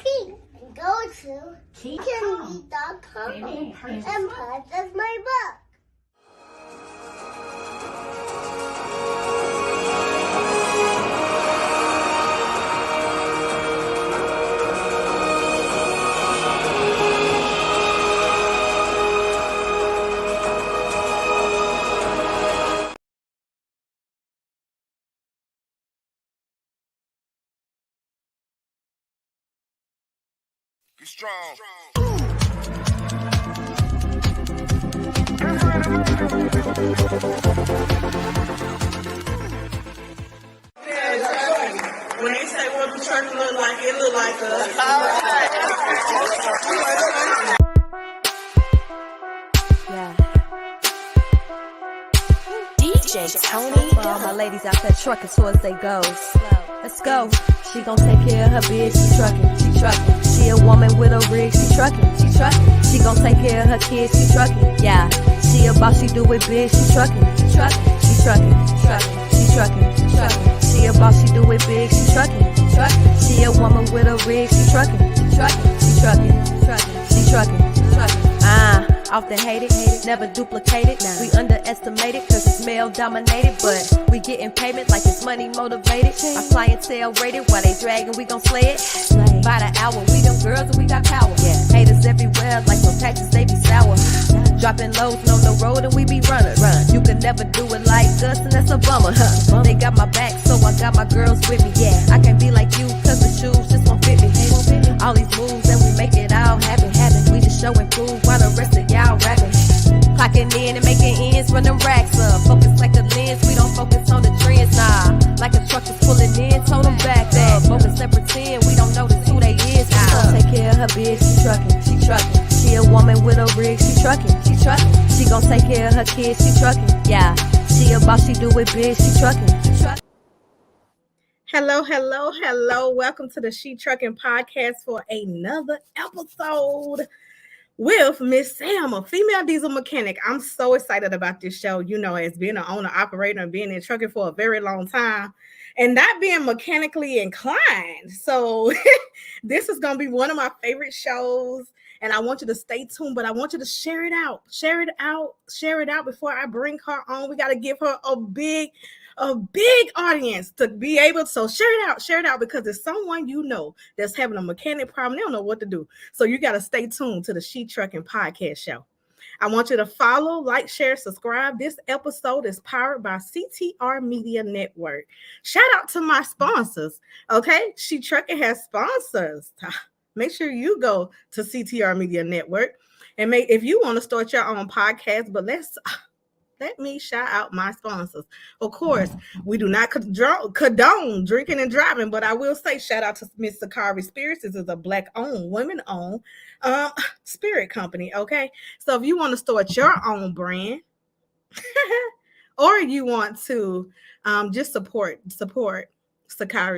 Key. Go to keycandy.com and purchase my book. Be strong. When they say what the church look like, it look like us. Yeah. DJ Tony. For all my ladies out there trucking towards they goals. Let's go. She gon' take care of her biz, she trucking. She a woman with a rig, she trucking. She gon' take care of her kids, she trucking. Yeah. She a boss, she do it big, she trucking. She trucking. She a boss, she do it big, she trucking. She a woman with a rig, she trucking. She trucking. Often hated, never duplicated. We underestimated cause it's male dominated, but we getting payment like it's money motivated. Our clientele rated while they dragging, we gon' slay it. By the hour, we them girls and we got power. Haters everywhere like some taxes, they be sour. Dropping lows on the road and we be runners. You can never do it like us and that's a bummer. They got my back so I got my girls with me. I can't be like you cause the shoes just won't fit me. All these moves and we make it all happen. We just showing proof while the rest of y'all rapping. Clocking in and making ends, running racks up. Focus like a lens, we don't focus on the trends, nah. Like a truck is pulling in, told them back up. Focus and pretend we don't notice who they is. She gon' take care of her biz, she trucking. She a woman with a rig, she trucking. She gon' take care of her kids, she trucking. Yeah, she a boss, she do it big, she trucking. Hello. Welcome to the She Trucking Podcast for another episode with Miss Sam, a female diesel mechanic. I'm so excited about this show, as being an owner, operator, and being in trucking for a very long time and not being mechanically inclined. So this is going to be one of my favorite shows. And I want you to stay tuned, but I want you to share it out before I bring her on. We got to give her a big audience to be able to. So share it out because there's someone that's having a mechanic problem. They don't know what to do. So you got to stay tuned to the She Trucking Podcast show. I want you to follow, like, share, subscribe. This episode is powered by CTR Media Network. Shout out to my sponsors. Okay, She Trucking has sponsors. Make sure you go to CTR Media Network and if you want to start your own podcast, but let me shout out my sponsors. Of course, we do not condone drinking and driving, but I will say shout out to Miss Sharae Spirits. This is a Black-owned, women-owned spirit company, okay? So if you want to start your own brand or you want to just support Sharae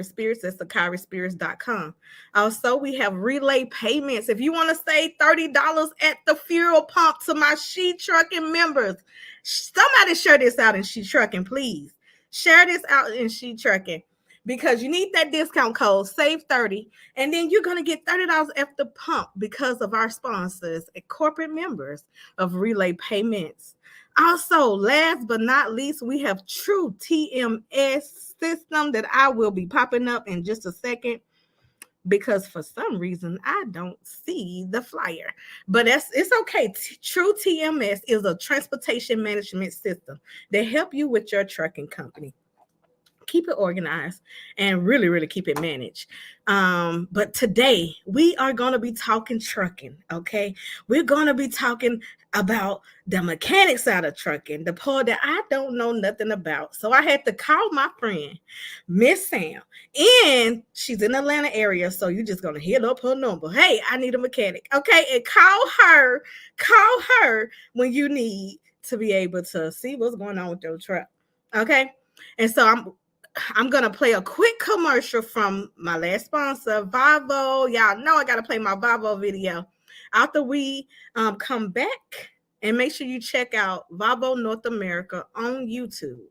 Spirits, that's SharaeSpirits.com. Also, we have relay payments. If you want to save $30 at the fuel pump to my She Trucking members, somebody share this out in She Trucking, please. Share this out in She Trucking because you need that discount code, save 30, and then you're going to get $30 at the pump because of our sponsors and corporate members of relay payments. Also, last but not least, we have True TMS system that I will be popping up in just a second because for some reason I don't see the flyer, but it's okay. True TMS is a transportation management system that help you with your trucking company. Keep it organized and really, really keep it managed. But today we are going to be talking trucking. Okay. We're going to be talking about the mechanic side of trucking, the part that I don't know nothing about. So I had to call my friend, Miss Sam, and she's in the Atlanta area. So you're just going to hit up her number. Hey, I need a mechanic. Okay. And call her when you need to be able to see what's going on with your truck. Okay. And so I'm going to play a quick commercial from my last sponsor, Volvo. Y'all know I got to play my Volvo video. After we come back, and make sure you check out Volvo North America on YouTube.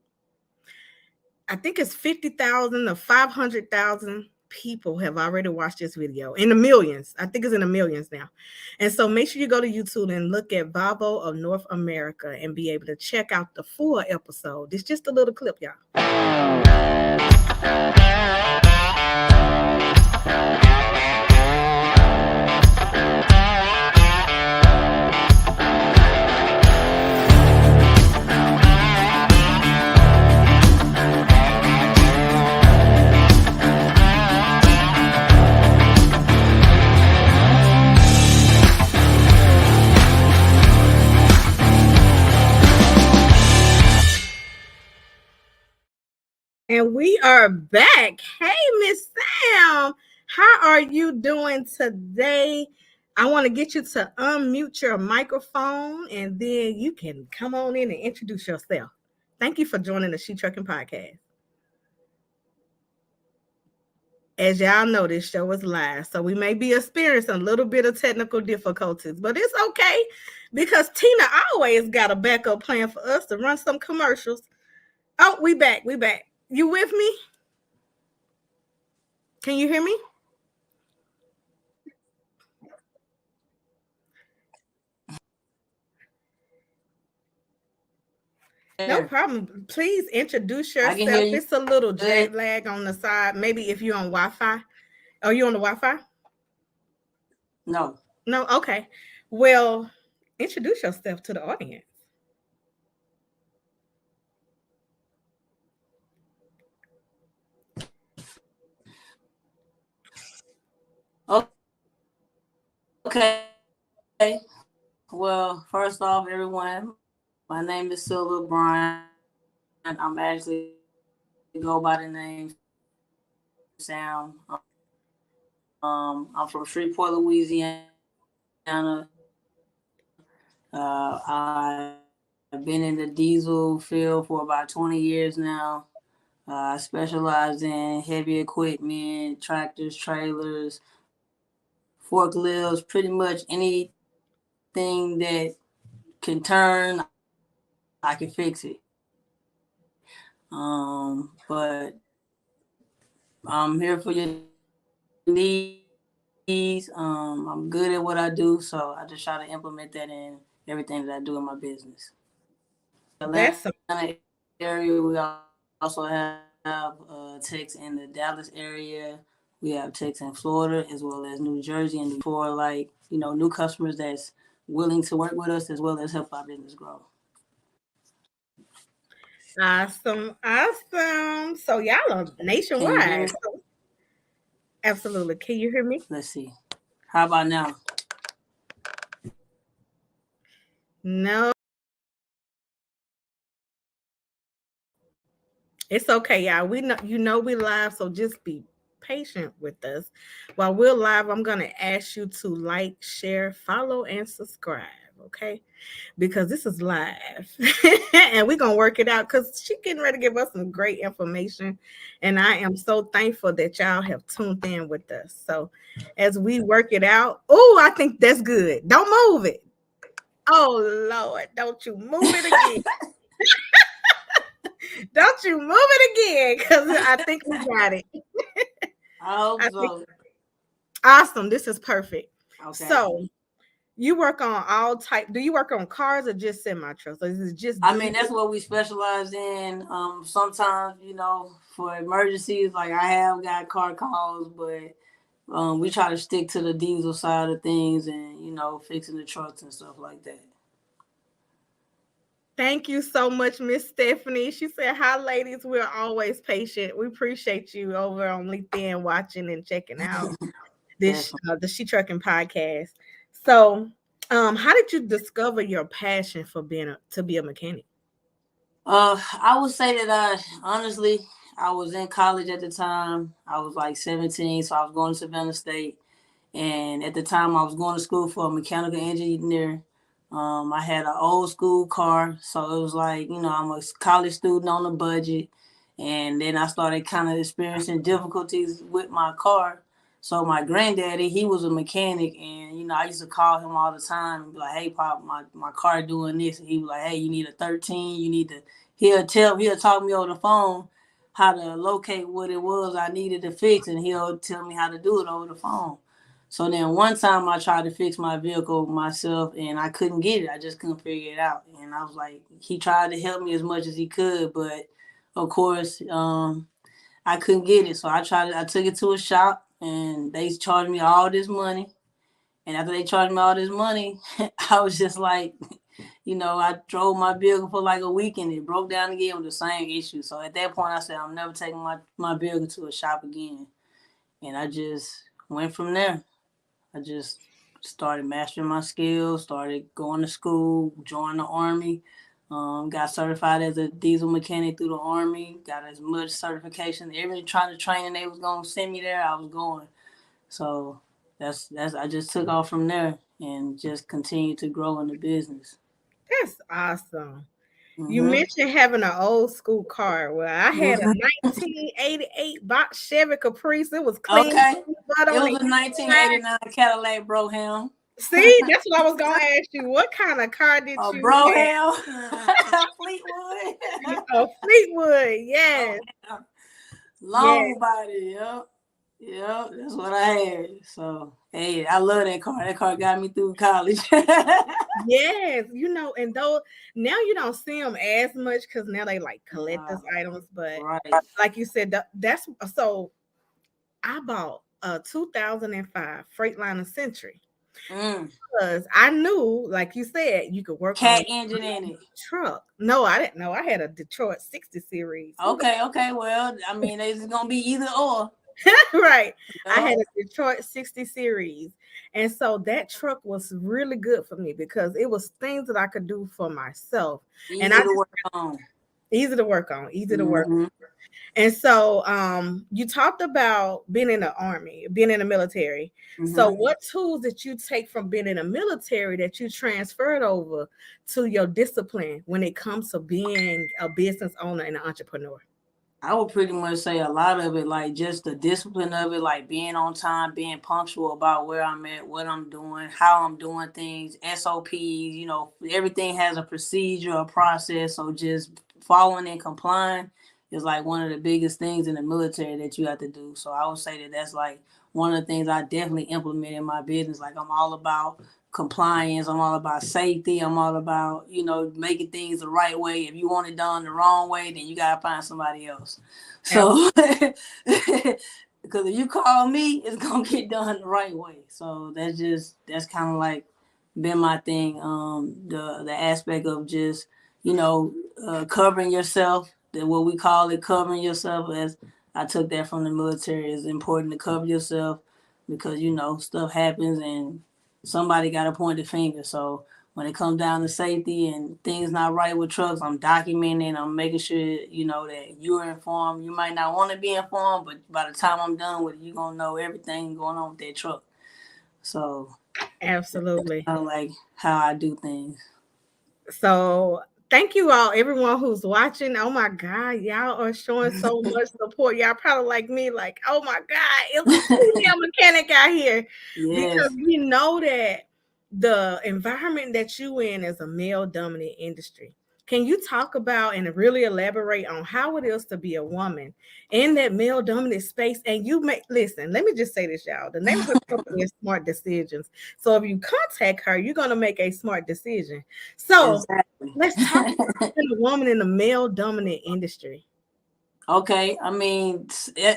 I think it's 50,000 or 500,000 people have already watched this video, in the millions. I think it's in the millions now. And so make sure you go to YouTube and look at Volvo of North America and be able to check out the full episode. It's just a little clip, y'all. And we are back. Hey, Miss Sam, how are you doing today? I want to get you to unmute your microphone, and then you can come on in and introduce yourself. Thank you for joining the She Trucking Podcast. As y'all know, this show is live, so we may be experiencing a little bit of technical difficulties, but it's okay because Tina always got a backup plan for us to run some commercials. Oh, we back. You with me? Can you hear me? No problem. Please introduce yourself. It's a little jet lag on the side. Maybe if you're on Wi-Fi. Are you on the Wi-Fi? No. No? Okay. Well, introduce yourself to the audience. Okay. Well, first off, everyone, my name is Sillia Bryant. I'm actually go by the name Sam. I'm from Shreveport, Louisiana. I've been in the diesel field for about 20 years now. I specialize in heavy equipment, tractors, trailers, forklifts, pretty much anything that can turn, I can fix it. But I'm here for your needs. I'm good at what I do, so I just try to implement that in everything that I do in my business. That's Atlanta area. We also have techs in the Dallas area. We have techs in Florida as well as New Jersey and for new customers that's willing to work with us as well as help our business grow. Awesome. So y'all are nationwide. Absolutely. Can you hear me? Let's see. How about now? No. It's okay, y'all. We know we live, so just be patient with us. While we're live, I'm gonna ask you to like, share, follow, and subscribe, okay? Because this is live. And we're gonna work it out because she's getting ready to give us some great information. And I am so thankful that y'all have tuned in with us. So as we work it out, I think that's good. Don't move it. Oh Lord, don't you move it again. Don't you move it again, because I think we got it. I hope so. Awesome. This is perfect. Okay. So you work on all type. Do you work on cars or just semi-trucks? Or is it just? I mean, that's what we specialize in. Sometimes, for emergencies, like I have got car calls, but we try to stick to the diesel side of things and, fixing the trucks and stuff like that. Thank you so much, Miss Stephanie. She said, hi, ladies. We're always patient. We appreciate you over on LinkedIn watching and checking out this the She Trucking Podcast. So, how did you discover your passion for to be a mechanic? I would say that I was in college at the time. I was like 17, so I was going to Savannah State. And at the time, I was going to school for a mechanical engineer. I had an old school car, so it was like, I'm a college student on a budget. And then I started kind of experiencing difficulties with my car. So my granddaddy, he was a mechanic, and, I used to call him all the time and be like, hey, Pop, my car doing this. And he was like, hey, you need a 13. You need to, he'll talk me over the phone. how to locate what it was I needed to fix, and he'll tell me how to do it over the phone. So then one time I tried to fix my vehicle myself and I couldn't get it. I just couldn't figure it out. And I was like, he tried to help me as much as he could, but of course, I couldn't get it. So I took it to a shop and they charged me all this money. And after they charged me all this money, I was just like, I drove my vehicle for like a week and it broke down again with the same issue. So at that point I said, I'm never taking my vehicle to a shop again. And I just went from there. I just started mastering my skills, started going to school, joined the Army, got certified as a diesel mechanic through the Army, got as much certification. Every trying to training they was going to send me there, I was going. So that's I just took off from there and just continued to grow in the business. That's awesome. You mentioned having an old school car. Well, I had a 1988 box Chevy Caprice. It was clean. Okay. It was a 1989 Cadillac Brougham. See, that's what I was going to ask you. What kind of car did you Brougham. Fleetwood. Fleetwood, yes. Long body, yep. Yep, that's what I had. So, hey, I love that car. That car got me through college. Yes, and though now you don't see them as much because now they like collector's items, but like you said, that's so. I bought a 2005 Freightliner Century because I knew, like you said, you could work cat engine in it. Truck. No, I didn't know. I had a Detroit 60 series. Okay. Well, I mean, it's gonna be either or. Right. I had a Detroit 60 series. And so that truck was really good for me because it was things that I could do for myself. Easy to work on. And so you talked about being in the Army, being in the military. So what tools did you take from being in the military that you transferred over to your discipline when it comes to being a business owner and an entrepreneur? I would pretty much say a lot of it, like just the discipline of it, like being on time, being punctual about where I'm at, what I'm doing, how I'm doing things, SOPs, everything has a procedure, a process. So just following and complying is like one of the biggest things in the military that you have to do. So I would say that that's like one of the things I definitely implement in my business. Like I'm all about compliance. I'm all about safety. I'm all about, making things the right way. If you want it done the wrong way, then you got to find somebody else. So, because if you call me, it's going to get done the right way. So that's kind of like been my thing. The aspect of just, covering yourself, what we call it, covering yourself, as I took that from the military. It's important to cover yourself because, stuff happens and somebody got to point the finger. So when it comes down to safety and things not right with trucks, I'm documenting, I'm making sure, that you're informed. You might not want to be informed, but by the time I'm done with it, you're going to know everything going on with that truck. So absolutely. I like how I do things. So thank you all, everyone who's watching. Oh my God, y'all are showing so much support. Y'all probably like me, like, oh my God, it's a female mechanic out here. Yes. Because we know that the environment that you in is a male-dominant industry. Can you talk about and really elaborate on how it is to be a woman in that male-dominant space? And listen, let me just say this, y'all. The name of the company is Smart Decisions. So if you contact her, you're going to make a smart decision. So let's talk about a woman in the male-dominant industry. Okay, I mean,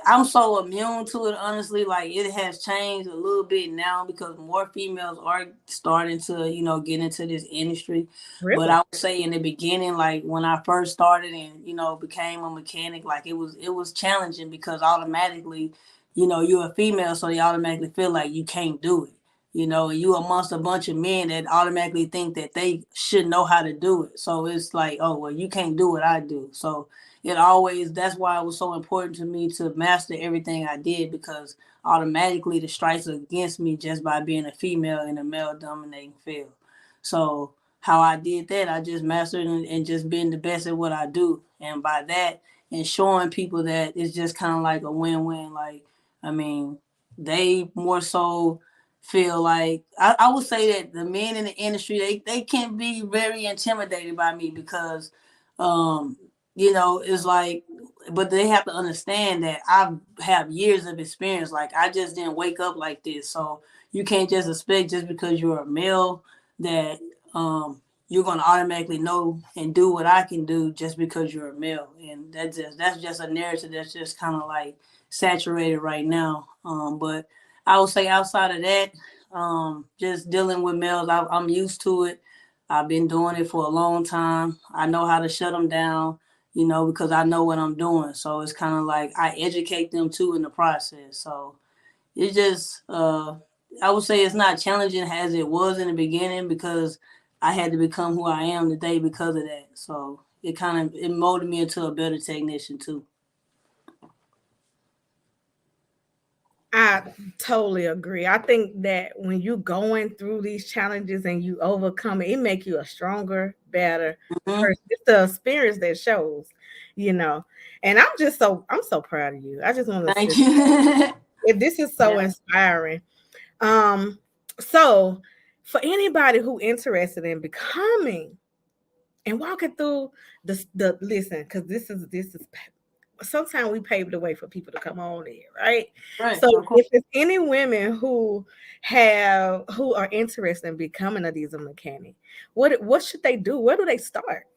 I'm so immune to it, honestly. Like, it has changed a little bit now because more females are starting to, get into this industry. Really? But I would say in the beginning, like when I first started and, became a mechanic, like it was challenging because automatically, you're a female, so they automatically feel like you can't do it. You amongst a bunch of men that automatically think that they should know how to do it. So it's like, oh, well, you can't do what I do. So that's why it was so important to me to master everything I did, because automatically the strikes are against me just by being a female in a male dominating field. So how I did that, I just mastered and just being the best at what I do. And by that, and showing people that it's just kind of like a win-win. Like, I mean, they more so feel like, I would say that the men in the industry, they can be very intimidated by me because, it's like but they have to understand that I have years of experience. Like I just didn't wake up like this. So you can't just expect just because you're a male that you're gonna automatically know and do what I can do just because you're a male. And that's just a narrative that's just kind of like saturated right now. But I would say outside of that, just dealing with males, I'm used to it. I've been doing it for a long time. I know how to shut them down, because I know what I'm doing. So it's kind of like I educate them too in the process. So it's just, I would say it's not challenging as it was in the beginning because I had to become who I am today because of that. So it molded me into a better technician too. I totally agree. I think that when you're going through these challenges and you overcome it, it makes you a stronger, better person. It's the experience that shows, And I'm so proud of you. I just want to Thank you. This is so inspiring. So for anybody who interested in becoming and walking through the listen, because this is sometimes we pave the way for people to come on in, right? So if there's any women who are interested in becoming a diesel mechanic, what should they do? Where do they start?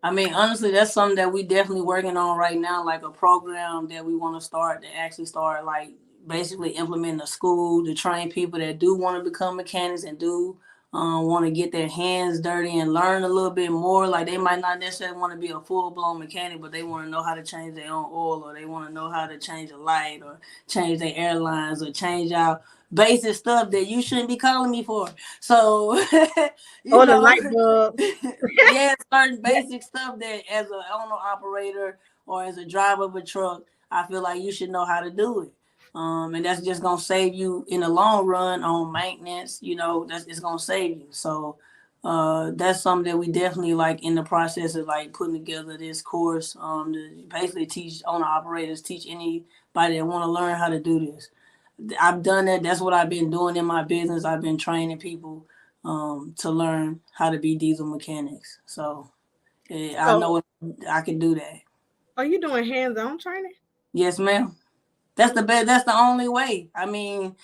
I mean, honestly, that's something that we definitely working on right now, like a program that we want to start to actually start like basically implementing a school to train people that do want to become mechanics and do want to get their hands dirty and learn a little bit more. Like they might not necessarily want to be a full-blown mechanic, but they want to know how to change their own oil, or they want to know how to change a light or change their airlines or change out basic stuff that you shouldn't be calling me for. So, the light bulb. Yeah, certain basic stuff that as an owner operator or as a driver of a truck, I feel like you should know how to do it. And that's just gonna save you in the long run on maintenance. It's gonna save you. So that's something that we definitely like in the process of like putting together this course to basically teach owner operators, teach anybody that want to learn how to do this. I've done that. That's what I've been doing in my business. I've been training people to learn how to be diesel mechanics. So I know I can do that. Are you doing hands-on training? Yes, ma'am. That's the best. That's the only way. I mean,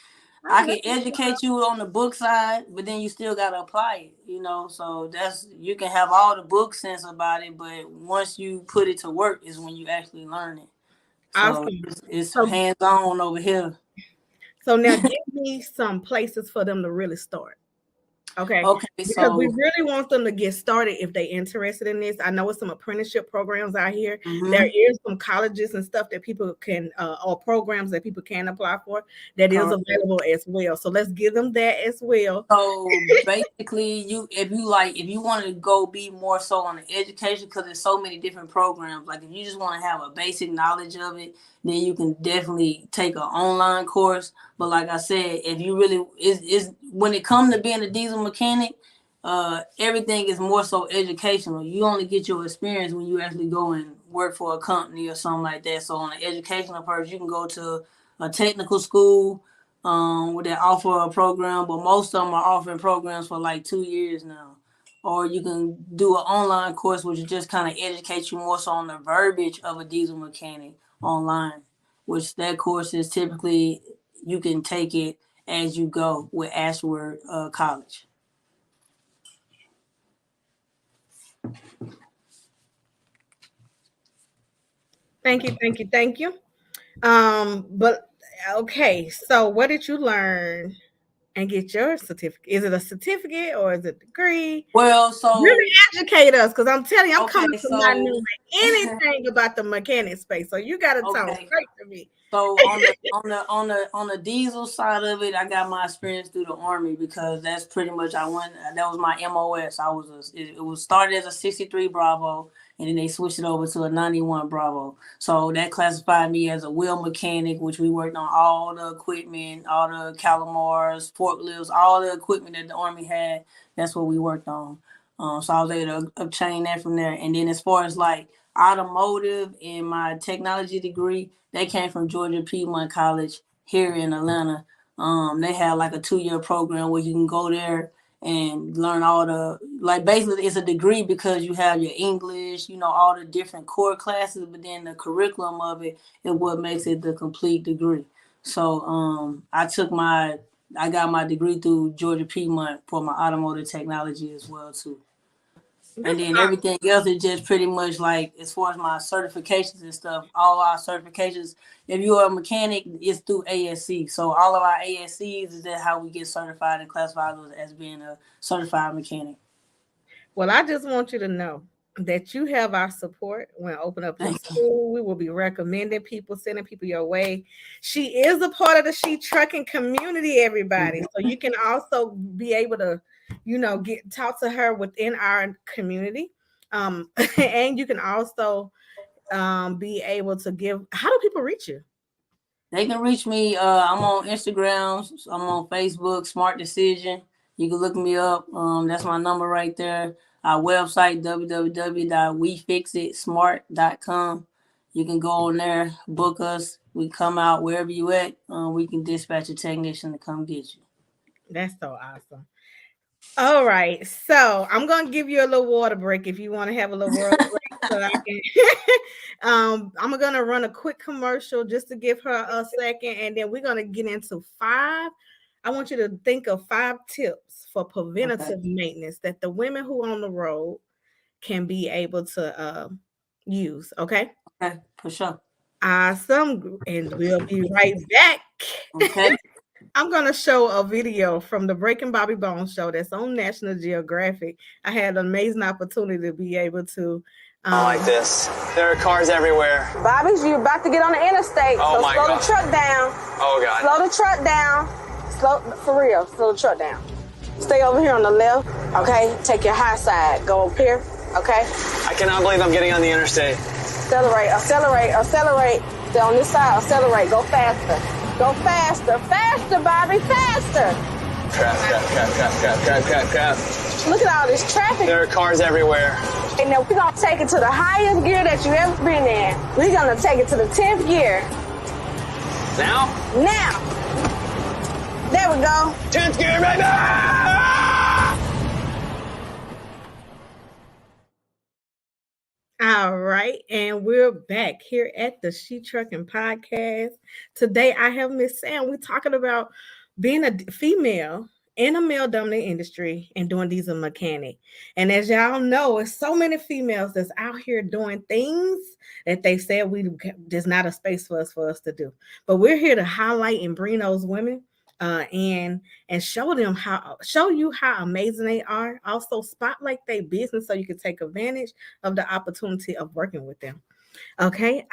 I can educate you on the book side, but then you still gotta apply it. So you can have all the book sense about it, but once you put it to work is when you actually learn it. So awesome. It's hands-on over here. So now give me some places for them to really start. Okay. Because we really want them to get started if they're interested in this. I know it's some apprenticeship programs out here. Mm-hmm. There is some colleges and stuff that people can or programs that people can apply for that is available as well. So let's give them that as well. So basically, if you want to go be more so on the education, because there's so many different programs. Like if you just want to have a basic knowledge of it, then you can definitely take an online course. But like I said, if you really is when it comes to being a diesel mechanic, everything is more so educational. You only get your experience when you actually go and work for a company or something like that. So on an educational purpose, you can go to a technical school where they offer a program, but most of them are offering programs for like 2 years now. Or you can do an online course, which just kind of educates you more so on the verbiage of a diesel mechanic online, which that course is typically you can take it as you go with Ashford College. Thank you. But okay, so what did you learn and get your certificate? Is it a certificate or is it a degree? Well, so really educate us, because I'm telling you, I'm coming from not knowing anything about the mechanic space. So you got to talk straight to me. So on the diesel side of it, I got my experience through the Army, because that's pretty much that was my MOS. It was started as a 63 Bravo, and then they switched it over to a 91 Bravo. So that classified me as a wheel mechanic, which we worked on all the equipment, all the Calamars, forklifts, all the equipment that the Army had. That's what we worked on. So I was able to obtain that from there. And then as far as like automotive and my technology degree, they came from Georgia Piedmont College here in Atlanta. They had like a 2-year program where you can go there and learn all the, like, basically it's a degree because you have your English, you know, all the different core classes, but then the curriculum of it is what makes it the complete degree. So I got my degree through Georgia Piedmont for my automotive technology as well too. And then everything else is just pretty much like, as far as my certifications and stuff, all our certifications, if you're a mechanic, it's through ASC. So all of our ASCs is that how we get certified and classified as being a certified mechanic. Well, I just want you to know that you have our support when I open up the school. We will be recommending people, sending people your way. She is a part of the She Trucking community, everybody. So you can also be able to, you know, talk to her within our community. And you can also be able to give. How do people reach you? They can reach me. I'm on Instagram. I'm on Facebook, Smart Decision. You can look me up. That's my number right there. Our website, www.wefixitsmart.com. You can go on there, book us. We come out wherever you at. We can dispatch a technician to come get you. That's so awesome. All right, so I'm gonna give you a little water break if you want to have a little water break. So I can. I'm gonna run a quick commercial just to give her a second, and then we're gonna get into 5. I want you to think of 5 tips for preventative maintenance that the women who are on the road can be able to use. Okay. Okay, for sure. Awesome, and we'll be right back. Okay. I'm going to show a video from the Breaking Bobby Bones show that's on National Geographic. I had an amazing opportunity to be able to. Like this. There are cars everywhere. Bobby's, you're about to get on the interstate. Oh, so slow the truck down. Oh, God. Slow the truck down. For real, slow the truck down. Stay over here on the left, okay? Take your high side. Go up here, okay? I cannot believe I'm getting on the interstate. Accelerate. Stay on this side, accelerate. Go faster. Go faster. Faster, Bobby, faster. Crap. Look at all this traffic. There are cars everywhere. And now we're going to take it to the highest gear that you've ever been in. We're going to take it to the 10th gear. Now? Now. There we go. 10th gear, baby! All right, and we're back here at the She Trucking Podcast. Today I have Miss Sam. We're talking about being a female in a male-dominated industry and doing diesel mechanic. And as y'all know, there's so many females that's out here doing things that they said there's not a space for us to do. But we're here to highlight and bring those women and show you how amazing they are. Also spotlight their business so you can take advantage of the opportunity of working with them. Okay,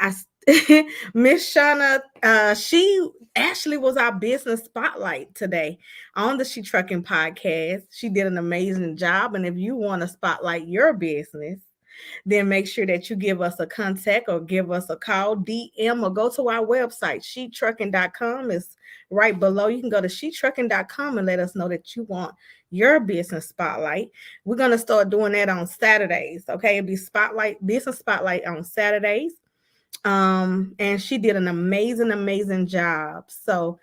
Miss Shauna, she actually was our business spotlight today on the She Trucking Podcast. She did an amazing job, and if you want to spotlight your business, then make sure that you give us a contact or give us a call, DM, or go to our website. SheTrucking.com is right below. You can go to SheTrucking.com and let us know that you want your business spotlight. We're going to start doing that on Saturdays. Okay, it'll be business spotlight on Saturdays. And she did an amazing job. So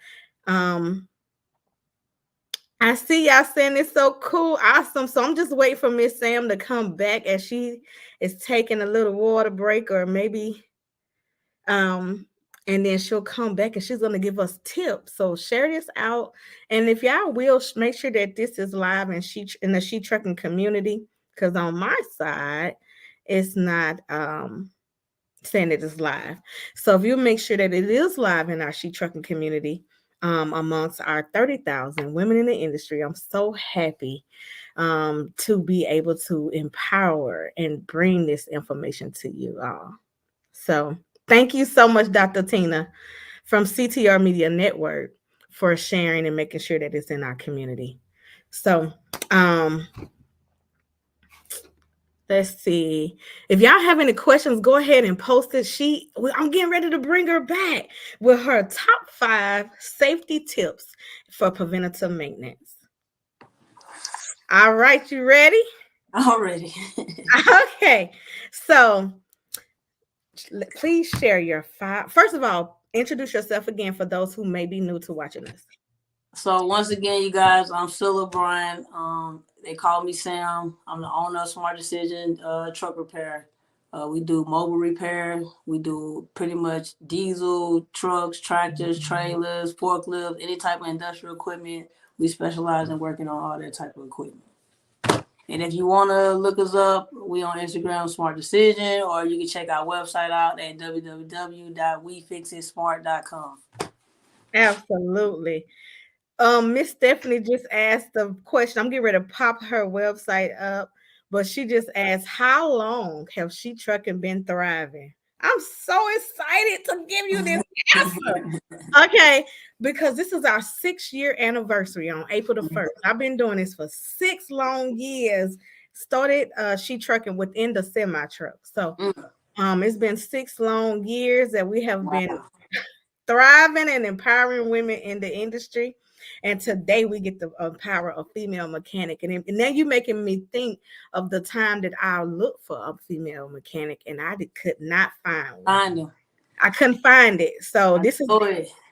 I see y'all saying it's so cool, awesome. So I'm just waiting for Miss Sam to come back as she is taking a little water break, or maybe and then she'll come back and she's going to give us tips. So share this out, and if y'all will, make sure that this is live in the She Trucking community, because on my side it's not saying it is live. So if you make sure that it is live in our She Trucking community, amongst our 30,000 women in the industry, I'm so happy to be able to empower and bring this information to you all. So thank you so much, Dr. Tina from CTR Media Network, for sharing and making sure that it's in our community. So let's see. If y'all have any questions, go ahead and post it. I'm getting ready to bring her back with her top 5 safety tips for preventative maintenance. All right, you ready? I'm ready. Okay. So please share your 5. First of all, introduce yourself again for those who may be new to watching us. So once again, you guys, I'm Sillia Bryant. They call me Sam. I'm the owner of Smart Decision Truck Repair. We do mobile repair. We do pretty much diesel trucks, tractors, trailers, forklifts, any type of industrial equipment. We specialize in working on all that type of equipment. And if you want to look us up, we on Instagram, Smart Decision, or you can check our website out at www.wefixitsmart.com. Absolutely. Miss Stephanie just asked the question. I'm getting ready to pop her website up, but she just asked, how long have She Trucking been thriving? I'm so excited to give you this answer. Okay, because this is our 6-year anniversary on April the 1st. I've been doing this for 6 long years. Started She Trucking within the semi truck. So it's been 6 long years that we have been thriving and empowering women in the industry. And today we get to empower a female mechanic. And now you're making me think of the time that I looked for a female mechanic and I could not find one. I couldn't find it. So this is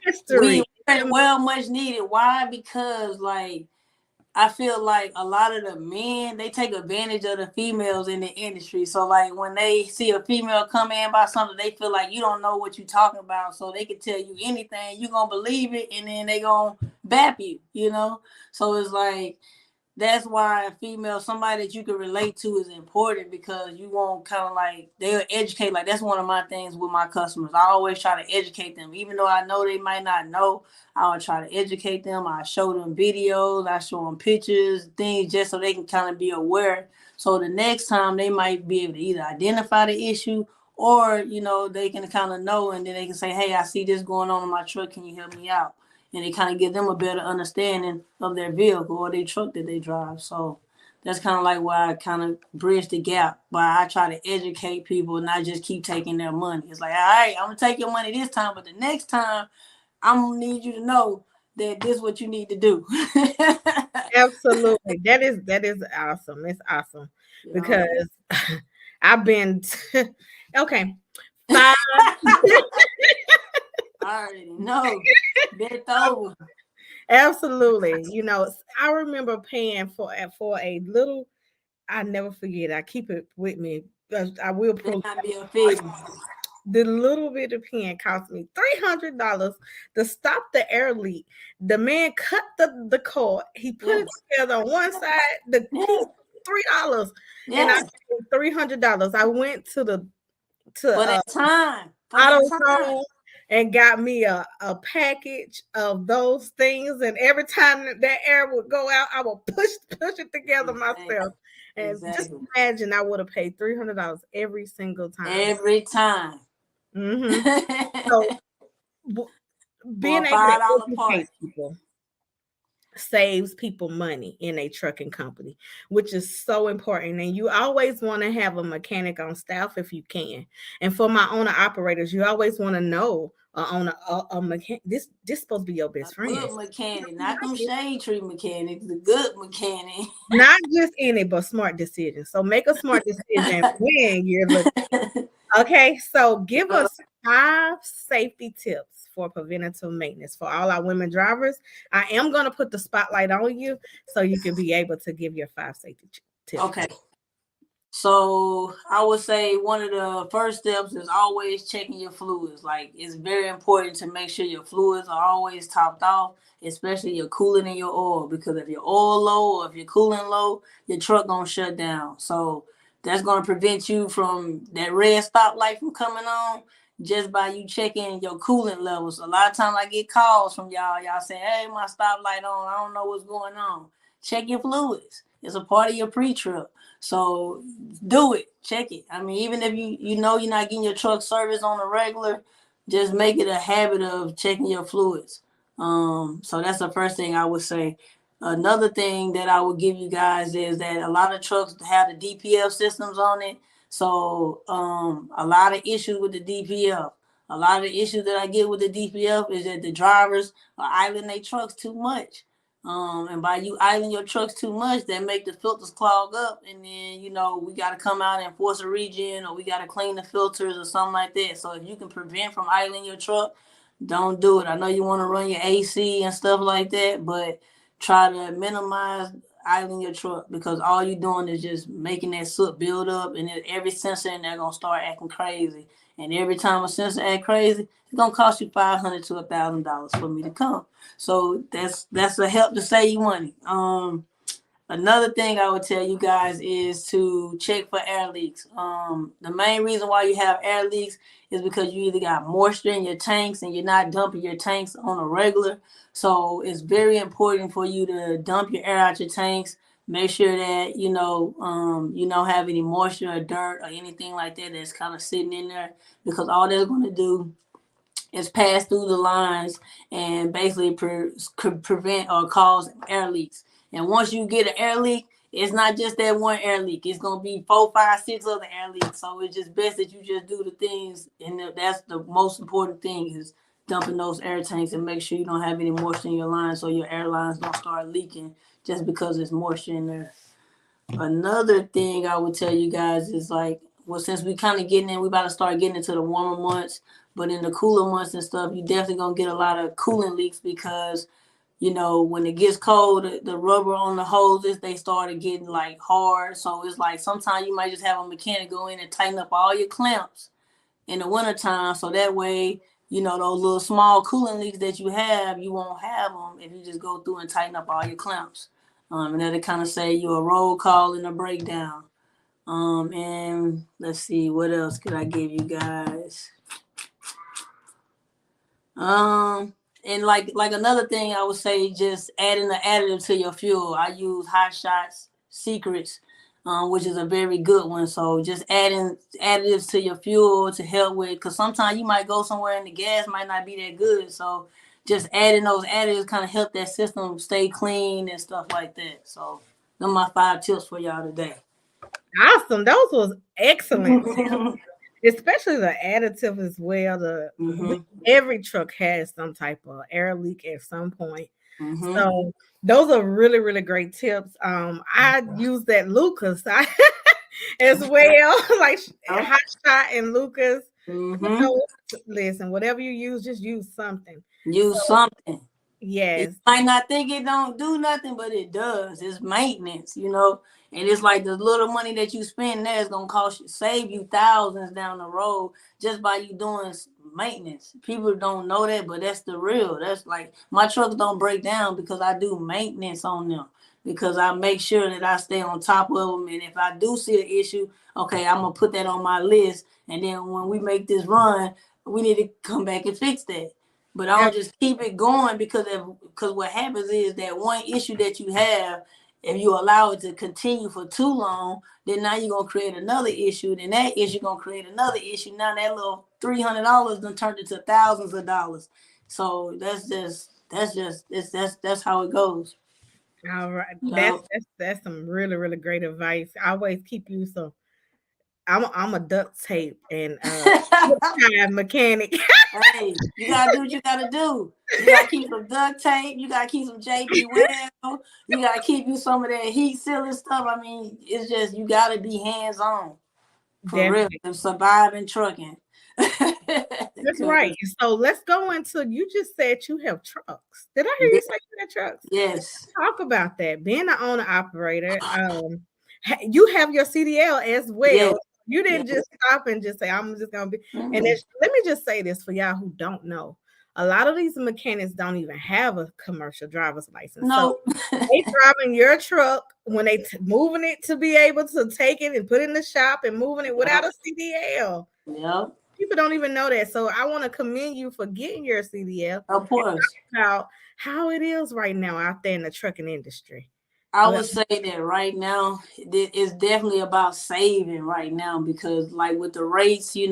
history. Well, much needed. Why? Because I feel like a lot of the men, they take advantage of the females in the industry. So like when they see a female come in by something, they feel like you don't know what you're talking about. So they can tell you anything, you're going to believe it, and then they going to bap you, you know? So it's like, that's why a female, somebody that you can relate to is important, because you won't kind of like, they'll educate. Like that's one of my things with my customers. I always try to educate them. Even though I know they might not know, I'll try to educate them. I show them videos, I show them pictures, things, just so they can kind of be aware. So the next time they might be able to either identify the issue, or, you know, they can kind of know, and then they can say, hey, I see this going on in my truck. Can you help me out? And it kind of give them a better understanding of their vehicle or their truck that they drive. So that's kind of like why I kind of bridge the gap, by I try to educate people and not just keep taking their money. It's like, all right, I'm going to take your money this time, but the next time I'm going to need you to know that this is what you need to do. Absolutely. That is awesome. It's awesome. Yeah. Because I've been, okay. 5 I already know. Bent over. Absolutely. You know, I remember paying for a little, I never forget. I keep it with me. I will prove the little bit of pen cost me $300 to stop the air leak. The man cut the cord. He put it together on one side. The key $3, and I paid $300. I went to that time. AutoZone and got me a package of those things. And every time that air would go out, I would push it together myself. And just imagine I would have paid $300 every single time. Every time. Mm-hmm. So being able to educate people saves people money in a trucking company, which is so important. And you always want to have a mechanic on staff if you can. And for my owner operators, you always want to know a mechanic. This supposed to be your best friend. Good mechanic, not them shade tree mechanics. The good mechanic, not just any, but smart decisions. So make a smart decision when you're looking. Okay, so give us 5 safety tips for preventative maintenance for all our women drivers. I am going to put the spotlight on you so you can be able to give your 5 safety tips. Okay. So I would say one of the first steps is always checking your fluids. Like, it's very important to make sure your fluids are always topped off, especially your coolant and your oil, because if your oil low or if your coolant low, your truck gonna shut down. So that's gonna prevent you from that red stoplight from coming on, just by you checking your coolant levels. A lot of times I get calls from y'all saying, hey, my stoplight on, I don't know what's going on. Check your fluids. It's a part of your pre-trip. So do it. Check it. I mean, even if you know you're not getting your truck service on a regular, just make it a habit of checking your fluids. So that's the first thing I would say. Another thing that I would give you guys is that a lot of trucks have the DPF systems on it. So a lot of issues with the DPF. A lot of the issues that I get with the DPF is that the drivers are idling their trucks too much. And by you idling your trucks too much, that make the filters clog up. And then, we got to come out and force a regen, or we got to clean the filters or something like that. So if you can prevent from idling your truck, don't do it. I know you want to run your AC and stuff like that, but try to minimize idling your truck because all you're doing is just making that soot build up, and then every sensor in there gonna start acting crazy. And every time a sensor act crazy, it's gonna cost you $500 to $1,000 for me to come. So that's a help to save you money. Another thing I would tell you guys is to check for air leaks. The main reason why you have air leaks is because you either got moisture in your tanks and you're not dumping your tanks on a regular. So it's very important for you to dump your air out your tanks. Make sure that you don't have any moisture or dirt or anything like that that's kind of sitting in there, because all that's going to do is pass through the lines and basically prevent or cause air leaks. And once you get an air leak, it's not just that one air leak. It's gonna be 4, 5, 6 other air leaks. So it's just best that you just do the things, and that's the most important thing is dumping those air tanks and make sure you don't have any moisture in your lines, so your air lines don't start leaking just because there's moisture in there. Another thing I would tell you guys is since we kind of we about to start getting into the warmer months, but in the cooler months and stuff, you definitely gonna get a lot of coolant leaks because when it gets cold, the rubber on the hoses, they started getting hard. So it's sometimes you might just have a mechanic go in and tighten up all your clamps in the wintertime. So that way, those little small coolant leaks that you have, you won't have them if you just go through and tighten up all your clamps. And that'll kind of save you a roll call and a breakdown. And let's see, what else could I give you guys? And another thing I would say, just adding an additive to your fuel. I use Hot Shots Secrets, which is a very good one. So just adding additives to your fuel to help with, because sometimes you might go somewhere and the gas might not be that good. So just adding those additives kind of help that system stay clean and stuff like that. So those are my 5 tips for y'all today. Awesome. Those was excellent. Especially the additive as well. Every truck has some type of air leak at some point. So those are really, really great tips. I use that Lucas as well, like Hot Shot and Lucas. Listen, whatever you use, just use something. Use something. Yes. You might not think it don't do nothing, but it does. It's maintenance, and it's like the little money that you spend there is gonna save you thousands down the road just by you doing maintenance. People don't know that, but that's the real. That's like my trucks don't break down because I do maintenance on them, because I make sure that I stay on top of them. And if I do see an issue, okay, I'm gonna put that on my list. And then when we make this run, we need to come back and fix that. But I don't just keep it going because what happens is that one issue that you have, if you allow it to continue for too long, then now you're gonna create another issue. Then that issue gonna create another issue. Now that little $300 done turned into thousands of dollars. So that's how it goes. All right, that's some really, really great advice. I always keep you some. I'm a duct tape and mechanic. Hey, you gotta do what you gotta do. You gotta keep some duct tape. You gotta keep some JB Weld. You gotta keep you some of that heat sealing stuff. I mean, it's just you gotta be hands on for real and surviving trucking. That's right. So let's go into. You just said you have trucks. Did I hear you say you have trucks? Yes. Talk about that. Being an owner operator, you have your CDL as well. Yes. You didn't just stop and just say, I'm just going to be. And let me just say this for y'all who don't know. A lot of these mechanics don't even have a commercial driver's license. No. So they driving your truck when they moving it to be able to take it and put it in the shop and moving it without a CDL. Yeah. People don't even know that. So I want to commend you for getting your CDL. Of course. About how it is right now out there in the trucking industry. I would say that right now it's definitely about saving right now, because like with the rates, you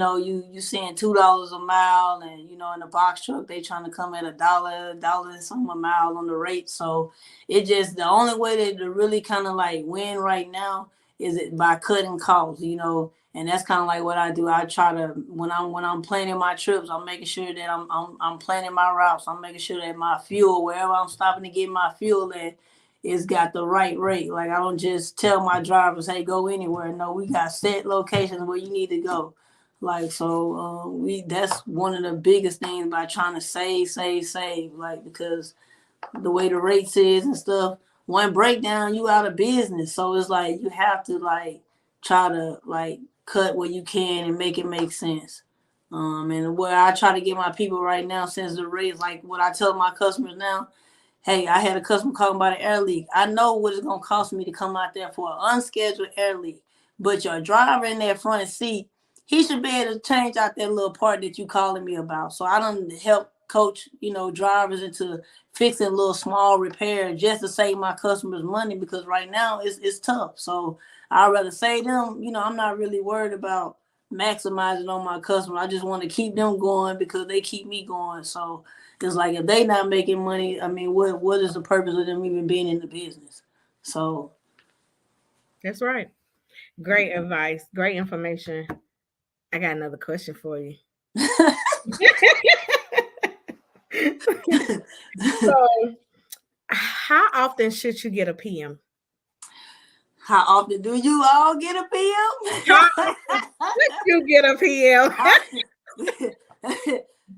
seeing $2 a mile, and in the box truck they trying to come at $1 and some a mile on the rate. So it just, the only way to really kind of like win right now is it by cutting costs, and that's kind of like what I do. I try to, when I'm planning my trips, I'm making sure that I'm planning my routes. I'm making sure that my fuel, wherever I'm stopping to get my fuel at, it's got the right rate. Like I don't just tell my drivers, hey, go anywhere. No, we got set locations where you need to go. Like, so that's one of the biggest things by trying to save, like, because the way the rates is and stuff, one breakdown, you out of business. So it's like you have to like try to like cut what you can and make it make sense. And where I try to get my people right now, since the rates, like what I tell my customers now, hey, I had a customer calling about an air leak. I know what it's gonna cost me to come out there for an unscheduled air leak, but your driver in that front seat, he should be able to change out that little part that you calling me about. So I done help coach, drivers into fixing little small repairs just to save my customers money, because right now it's tough. So I'd rather save them. I'm not really worried about maximizing on my customer. I just want to keep them going because they keep me going. So it's like if they not making money, I mean, what is the purpose of them even being in the business? So that's right. Great advice. Great information. I got another question for you. So, how often should you get a PM? How often do you all get a PM? How often should you get a PM?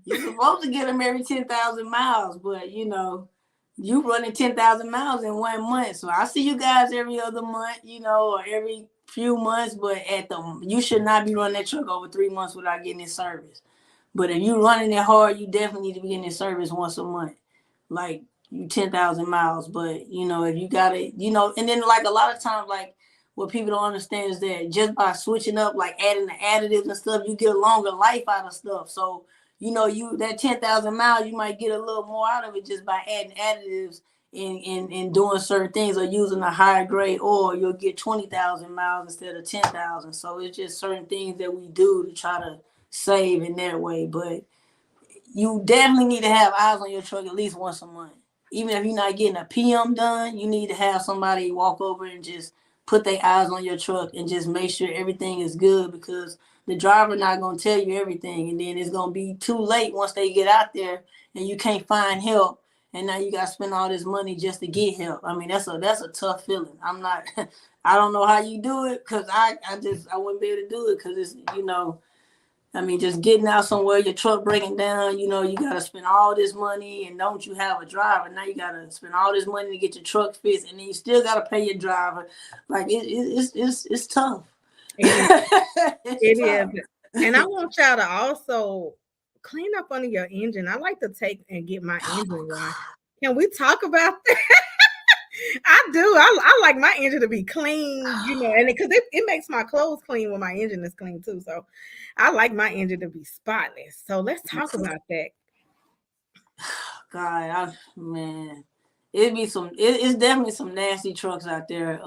You're supposed to get them every 10,000 miles, but you running 10,000 miles in 1 month. So I see you guys every other month, or every few months, but you should not be running that truck over 3 months without getting it service. But if you're running it hard, you definitely need to be getting it service once a month. Like you 10,000 miles. But if you got it, and then like a lot of times, like what people don't understand is that just by switching up, like adding the additives and stuff, you get a longer life out of stuff. So that 10,000 miles, you might get a little more out of it just by adding additives and doing certain things, or using a higher grade oil. You'll get 20,000 miles instead of 10,000. So it's just certain things that we do to try to save in that way. But you definitely need to have eyes on your truck at least once a month. Even if you're not getting a PM done, you need to have somebody walk over and just put their eyes on your truck and just make sure everything is good, because the driver not going to tell you everything, and then it's going to be too late once they get out there and you can't find help, and now you got to spend all this money just to get help. I mean, that's a tough feeling. I don't know how you do it, because I wouldn't be able to do it, because it's, I mean, just getting out somewhere, your truck breaking down, you got to spend all this money, and don't you have a driver? Now you got to spend all this money to get your truck fixed, and then you still got to pay your driver. Like, it's tough. It is. And I want y'all to also clean up under your engine. I like to take and get my engine washed. Can we talk about that? I do. I like my engine to be clean, and because it makes my clothes clean when my engine is clean too. So I like my engine to be spotless. So let's talk about that. God, man, it's definitely some nasty trucks out there.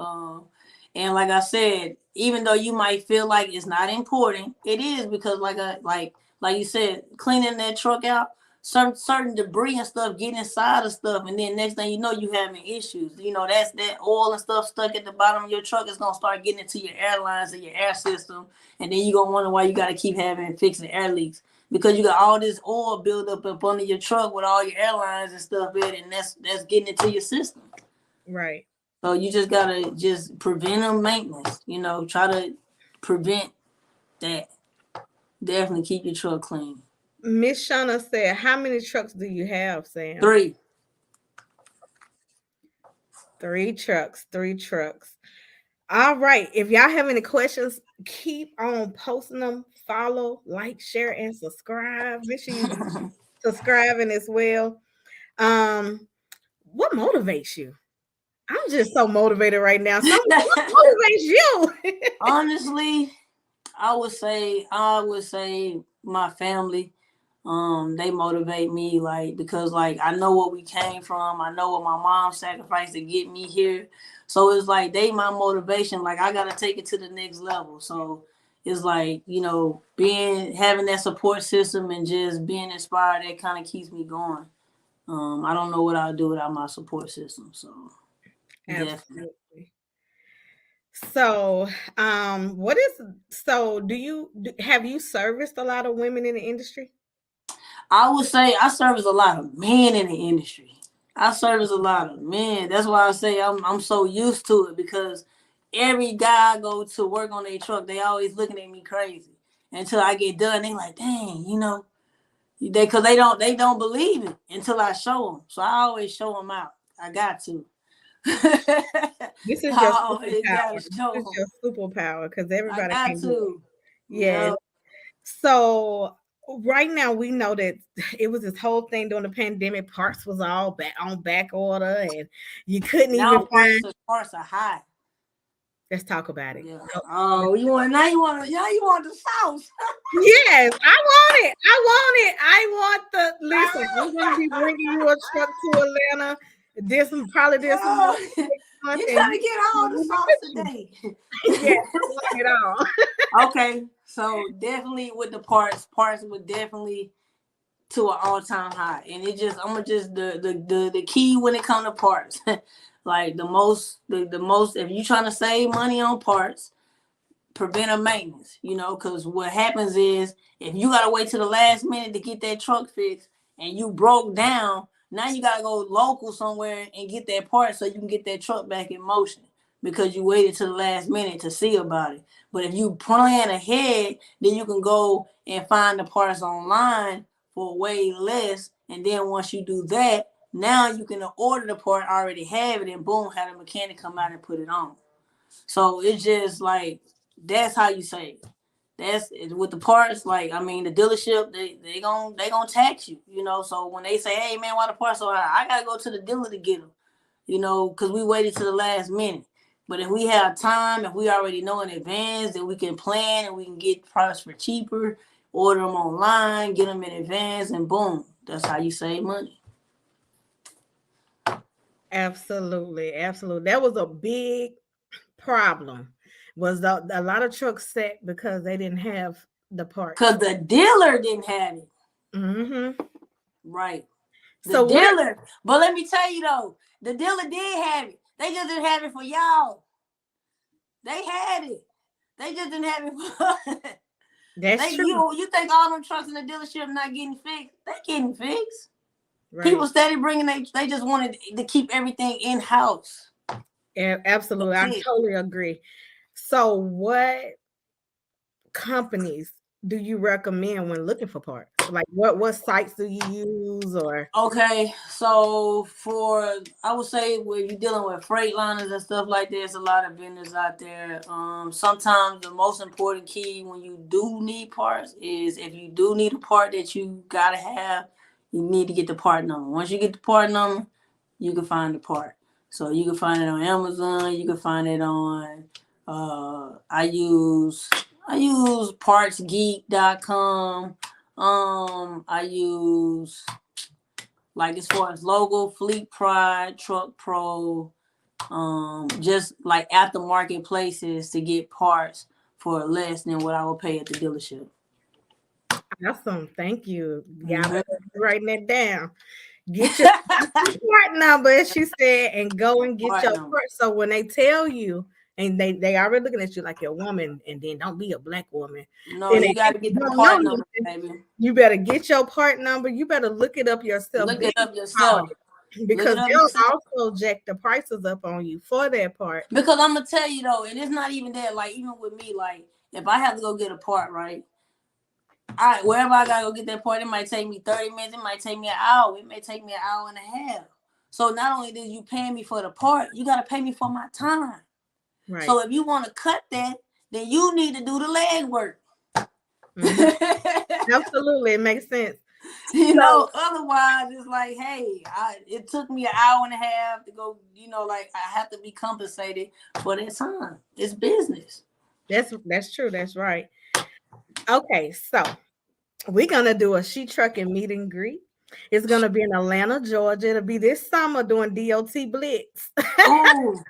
And like I said, even though you might feel like it's not important, it is, because like you said, cleaning that truck out, certain debris and stuff get inside of stuff, and then next thing you know, you having issues. That's that oil and stuff stuck at the bottom of your truck is gonna start getting into your airlines and your air system, and then you're gonna wonder why you gotta keep fixing air leaks, because you got all this oil build up under your truck with all your airlines and stuff in it, and that's getting into your system. Right. So you just gotta just preventive maintenance. Try to prevent that. Definitely keep your truck clean. Miss Shauna said, how many trucks do you have, Sam? 3. 3 trucks. All right. If y'all have any questions, keep on posting them. Follow, like, share, and subscribe. Make sure you subscribing as well. What motivates you? I'm just so motivated right now. So what motivates you? Honestly, I would say my family. They motivate me, like, because like I know what we came from. I know what my mom sacrificed to get me here. So it's like they my motivation. Like I gotta take it to the next level. So it's like, having that support system and just being inspired, that kind of keeps me going. I don't know what I'll do without my support system. So absolutely. So have you serviced a lot of women in the industry? I would say I service a lot of men in the industry. I service a lot of men. That's why I say I'm so used to it, because every guy I go to work on their truck, they always looking at me crazy. until I get done. They like, dang, you know, because they don't believe it until I show them. So I always show them out. I got to. This is your I always superpower. gotta This show is 'em. your superpower because I everybody got can do it. to. Yes. Yep. So right now we know that it was this whole thing during the pandemic. Parts was all back on back order, and you couldn't Now even find. parts are high. Let's talk about it. Yeah. Oh, you want the sauce. Yes, I want it. I want the listen. I'm gonna be bringing you a truck to Atlanta. This probably this month. You trying to get all the sauce today? Yes, I want it all. Okay, so definitely with the parts were definitely to an all-time high, and the key when it comes to parts, like the most if you trying to save money on parts, preventive maintenance, you know, because what happens is if you gotta wait to the last minute to get that truck fixed and you broke down, now you gotta go local somewhere and get that part so you can get that truck back in motion because you waited to the last minute to see about it. But if you plan ahead, then you can go and find the parts online for way less. And then once you do that, now you can order the part, already have it, and boom, have the mechanic come out and put it on. So it's just like, that's how you save. That's with the parts. Like, I mean, the dealership, they gonna tax you, you know. So when they say, hey man, why the parts so high? I gotta go to the dealer to get them, you know, because we waited to the last minute. But if we have time, if we already know in advance, then we can plan and we can get parts for cheaper, order them online, get them in advance, and boom, that's how you save money. Absolutely. That was a big problem. Was a lot of trucks set because they didn't have the parts. Because the dealer didn't have it. Mm-hmm. Right. So dealer, but let me tell you though, the dealer did have it. They just didn't have it for y'all. They had it. They just didn't have it for that's true. You think all them trucks in the dealership not getting fixed? They getting fixed. Right. People steady bringing they just wanted to keep everything in house. Yeah, absolutely. I totally agree. So what companies do you recommend when looking for parts? Like what sites do you use? Or okay, so I would say when you're dealing with freight liners and stuff like that, there's a lot of vendors out there. Sometimes the most important key when you do need parts is if you do need a part that you gotta have, you need to get the part number. Once you get the part number, you can find the part. So you can find it on Amazon. You can find it on. I use partsgeek.com. I use, like, as far as logo, Fleet Pride, Truck Pro, just like aftermarket places to get parts for less than what I would pay at the dealership. Awesome. Thank you. Yeah, writing that down. Get your part number, as she said, and go and get your part. So when they tell you, and they already looking at you like you're a woman, and then don't be a black woman. No, you got to get the part number, baby. You better get your part number. You better look it up yourself. Because they'll also jack the prices up on you for that part. Because I'm gonna tell you though, and it's not even that. Like, even with me, like, if I have to go get a part, right? Wherever I gotta go get that part, it might take me 30 minutes, it might take me an hour, it may take me an hour and a half. So not only did you pay me for the part, you gotta pay me for my time. Right. So if you want to cut that, then you need to do the leg work. Mm-hmm. Absolutely, it makes sense. You know, otherwise it's like, hey, it took me an hour and a half to go, you know, like I have to be compensated for that time. It's business. That's true. That's right. Okay, so we're gonna do a She Trucking meet and greet. It's gonna be in Atlanta, Georgia. It'll be this summer doing DOT Blitz. Oh,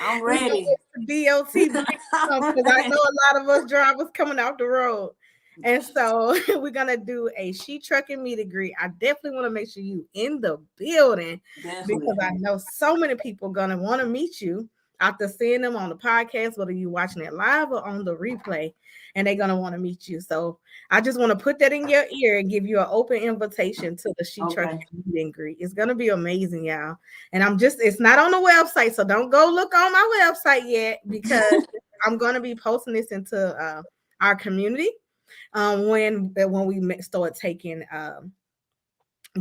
I'm ready. DOT Blitz, because I know a lot of us drivers coming off the road. And so we're gonna do a She Trucking meet and greet. I definitely want to make sure you in the building, because I know so many people gonna want to meet you after seeing them on the podcast, whether you're watching it live or on the replay, and they're gonna want to meet you. So I just want to put that in your ear and give you an open invitation to the She Trucking meet and greet. It's gonna be amazing, y'all. And it's not on the website, so don't go look on my website yet, because I'm gonna be posting this into our community. when we start taking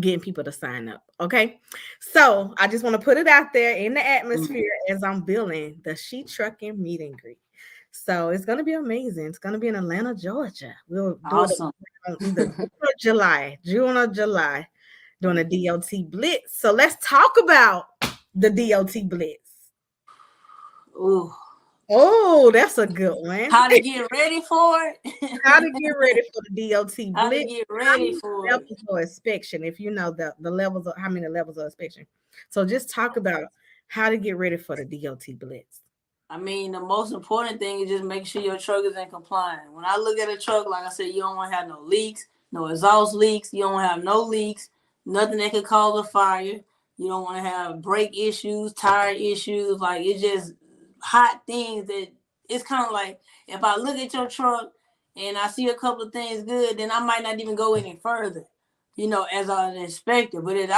getting people to sign up. Okay, so I just want to put it out there in the atmosphere as I'm building the She Trucking meet and greet. So it's going to be amazing. It's going to be in Atlanta, Georgia. We'll do Awesome. it either June or July, during the DOT Blitz. So let's talk about the DOT Blitz. Ooh. Oh, that's a good one. How to get ready for it? How to get ready for the DOT Blitz? How to get ready for it? Levels for inspection, if you know the levels of how many levels of inspection. So just talk about how to get ready for the DOT Blitz. I mean, the most important thing is just make sure your truck is in compliance. When I look at a truck, like I said, you don't want to have no leaks, no exhaust leaks. You don't want to have no leaks, nothing that could cause a fire. You don't want to have brake issues, tire issues. Like, it's just hot things that it's kind of like if I look at your truck and I see a couple of things good, then I might not even go any further, as an inspector. But if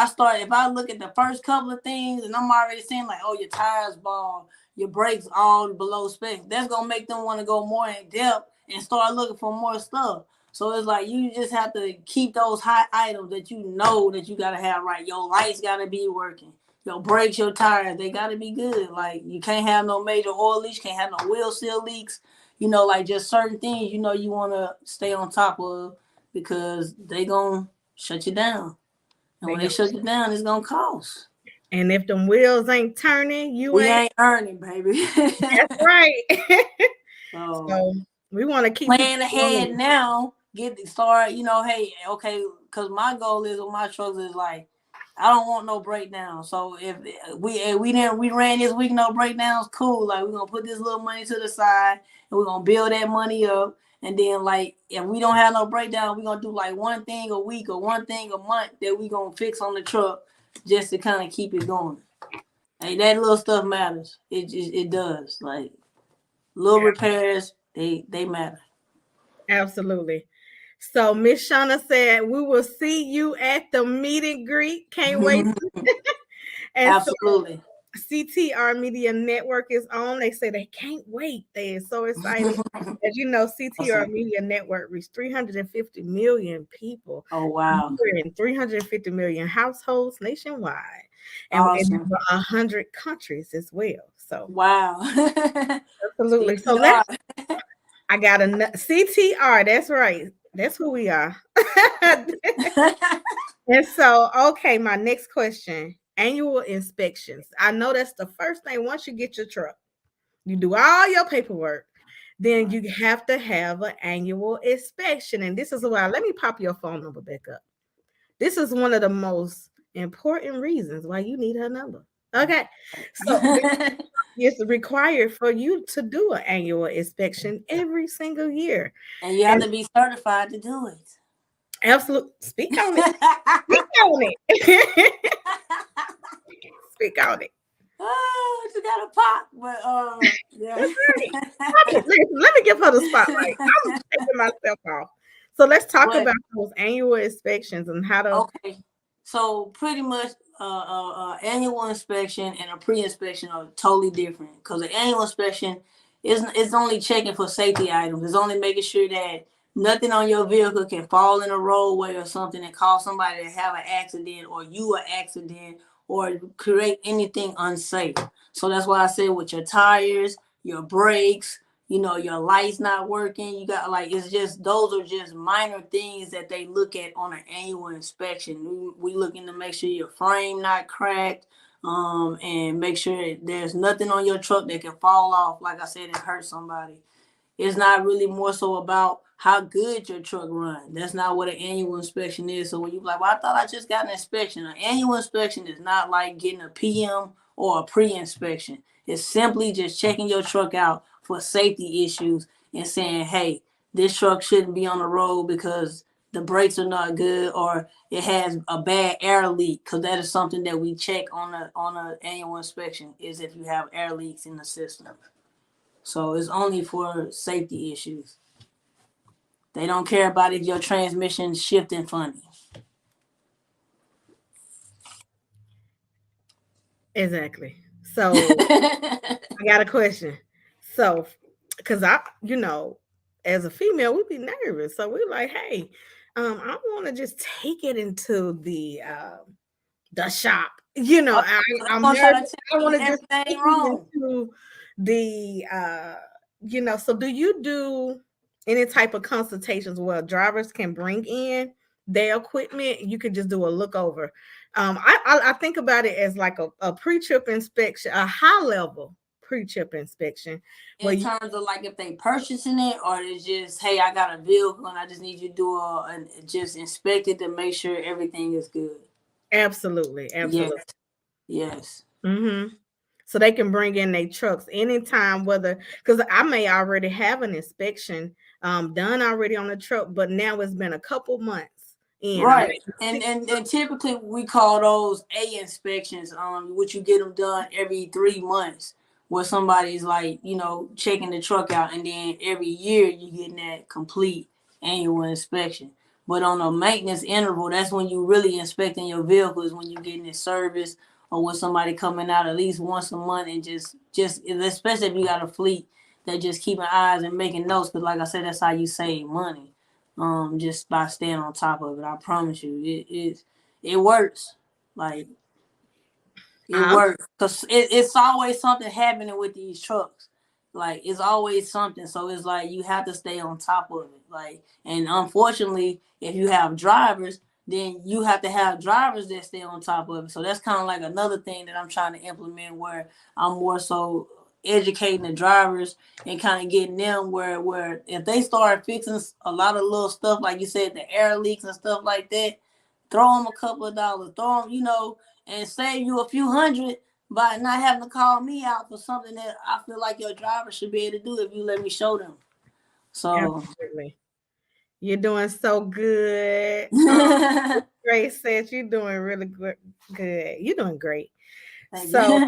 I look at the first couple of things and I'm already seeing like, oh, your tires bald, your brakes all below specs, that's gonna make them want to go more in depth and start looking for more stuff. So it's like you just have to keep those hot items that you know that you gotta have right. Your lights gotta be working. Your brakes, your tires, they gotta be good. Like, you can't have no major oil leaks, can't have no wheel seal leaks. Like just certain things, you want to stay on top of, because they gonna shut you down. And when they shut you down, it's gonna cost. And if them wheels ain't turning, we ain't earning, baby. That's right. So we want to keep plan ahead now. Get started. Hey, okay, because my goal is with my trucks is like, I don't want no breakdown. So if we ran this week no breakdowns, cool. Like, we're gonna put this little money to the side and we're gonna build that money up. And then, like, if we don't have no breakdown, we're gonna do like one thing a week or one thing a month that we gonna fix on the truck just to kind of keep it going. Hey, that little stuff matters. It does. Like, little repairs, they matter. Absolutely. So Miss Shauna said, we will see you at the meet and greet. Can't wait. And absolutely. So CTR Media Network is on. They say they can't wait. They are so excited. As you know, CTR Media Network reached 350 million people. Oh, wow. In 350 million households nationwide. And in 100 countries as well. So wow. Absolutely. So I got a CTR. That's right. That's who we are. And so, okay, my next question. Annual inspections. I know that's the first thing. Once you get your truck, you do all your paperwork, then you have to have an annual inspection. And this is why, let me pop your phone number back up. This is one of the most important reasons why you need her number. Okay. So it's required for you to do an annual inspection every single year. And you have to be certified to do it. Absolutely. Speak on it. Speak on it. Speak on it. Oh, you got a pop, but yeah. That's right. Let me give her the spotlight. I'm taking myself off. So let's talk about those annual inspections and how to. Okay. So pretty much annual inspection and a pre-inspection are totally different, because the annual inspection is only checking for safety items. It's only making sure that nothing on your vehicle can fall in a roadway or something and cause somebody to have an accident or you an accident or create anything unsafe. So that's why I said with your tires, your brakes, your lights not working, you got those are just minor things that they look at on an annual inspection. We looking to make sure your frame not cracked, and make sure there's nothing on your truck that can fall off, like I said, and hurt somebody. It's not really more so about how good your truck runs. That's not what an annual inspection is. So when you're like, well, I thought I just got an inspection. An annual inspection is not like getting a PM or a pre-inspection. It's simply just checking your truck out for safety issues and saying, hey, this truck shouldn't be on the road because the brakes are not good or it has a bad air leak, because that is something that we check on an annual inspection, is if you have air leaks in the system. So it's only for safety issues. They don't care about if your transmission shifting funny. Exactly. So I got a question. So, because as a female, we'd be nervous. So we're like, hey, I want to just take it into the shop. You know, I'm gonna try to nervous. tell I you want to just everything take it wrong. into the so do you do any type of consultations where drivers can bring in their equipment? You could just do a look over. I think about it as like a pre-trip inspection, a high level pre-trip inspection. In terms of like if they purchasing it, or it's just, hey, I got a vehicle and I just need you to do just inspect it to make sure everything is good. Absolutely. Yes. Mm-hmm. So they can bring in their trucks anytime, whether because I may already have an inspection done already on the truck, but now it's been a couple months in. Right. And typically we call those A inspections, which you get them done every 3 months, where somebody's like, checking the truck out, and then every year you getting that complete annual inspection. But on a maintenance interval, that's when you really inspecting your vehicles, when you're getting it serviced, or when somebody coming out at least once a month and just especially if you got a fleet that just keeping eyes and making notes, because like I said, that's how you save money. Just by staying on top of it. I promise you, it works. Like it works, because it's always something happening with these trucks. Like it's always something. So it's like you have to stay on top of it. Like, and unfortunately, if you have drivers, then you have to have drivers that stay on top of it. So that's kind of like another thing that I'm trying to implement, where I'm more so educating the drivers and kind of getting them where if they start fixing a lot of little stuff, like you said, the air leaks and stuff like that, throw them a couple of dollars, throw them, and save you a few hundred by not having to call me out for something that I feel like your driver should be able to do if you let me show them. So absolutely. You're doing so good. Great, said you're doing really good. You're doing great. So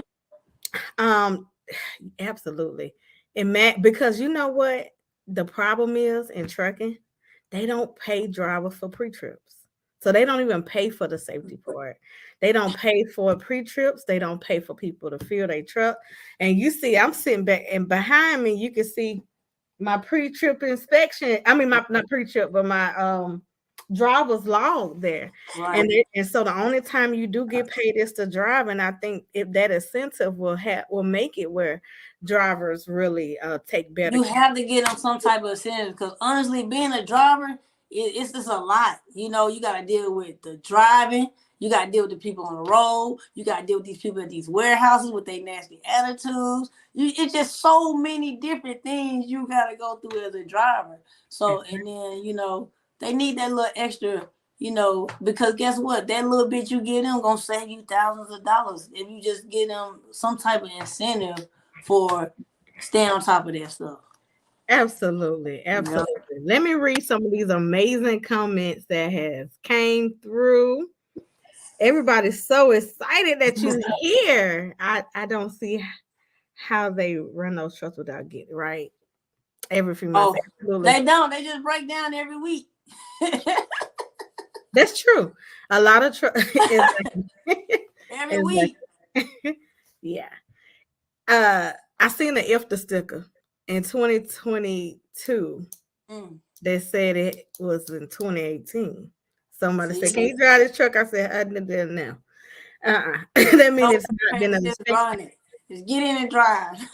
absolutely. And because you know what the problem is in trucking, they don't pay drivers for pre-trips. So they don't even pay for the safety part. They don't pay for pre-trips. They don't pay for people to fill their truck. And you see, I'm sitting back, and behind me, you can see my pre-trip inspection. I mean, not pre-trip, but my driver's log there. Right. And so the only time you do get paid is to drive. And I think if that incentive will make it where drivers really take better. You have to get them some type of incentive, because honestly, being a driver, it's just a lot. You got to deal with the driving. You got to deal with the people on the road. You got to deal with these people at these warehouses with their nasty attitudes. It's just so many different things you got to go through as a driver. So, and then, they need that little extra, because guess what? That little bit you get them going to save you thousands of dollars if you just get them some type of incentive for staying on top of that stuff. Absolutely. Yep. Let me read some of these amazing comments that has came through. Everybody's so excited that you're here. I don't see how they run those trucks without getting right every few months. They don't. They just break down every week. That's true. A lot of trucks every week. Yeah. I seen the IFTA sticker in 2022. They said it was in 2018. Somebody said, "Can you drive this truck?" I said, "I did that now." That means it's not been an inspection. Just get in and drive.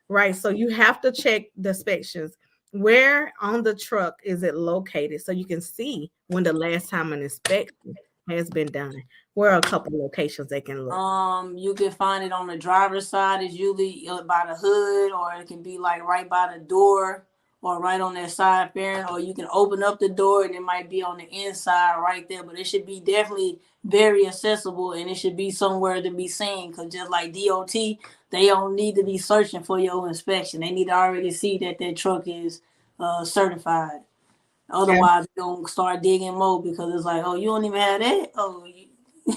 Right. So you have to check the inspections. Where on the truck is it located, so you can see when the last time an inspection has been done? Where are a couple locations they can look? You can find it on the driver's side. It's usually by the hood, or it can be like right by the door, or right on that side fairing, or you can open up the door and it might be on the inside right there. But it should be definitely very accessible, and it should be somewhere to be seen, because just like DOT, they don't need to be searching for your inspection. They need to already see that truck is certified. Otherwise, they're going to start digging more, because it's like, oh, you don't even have that? Oh,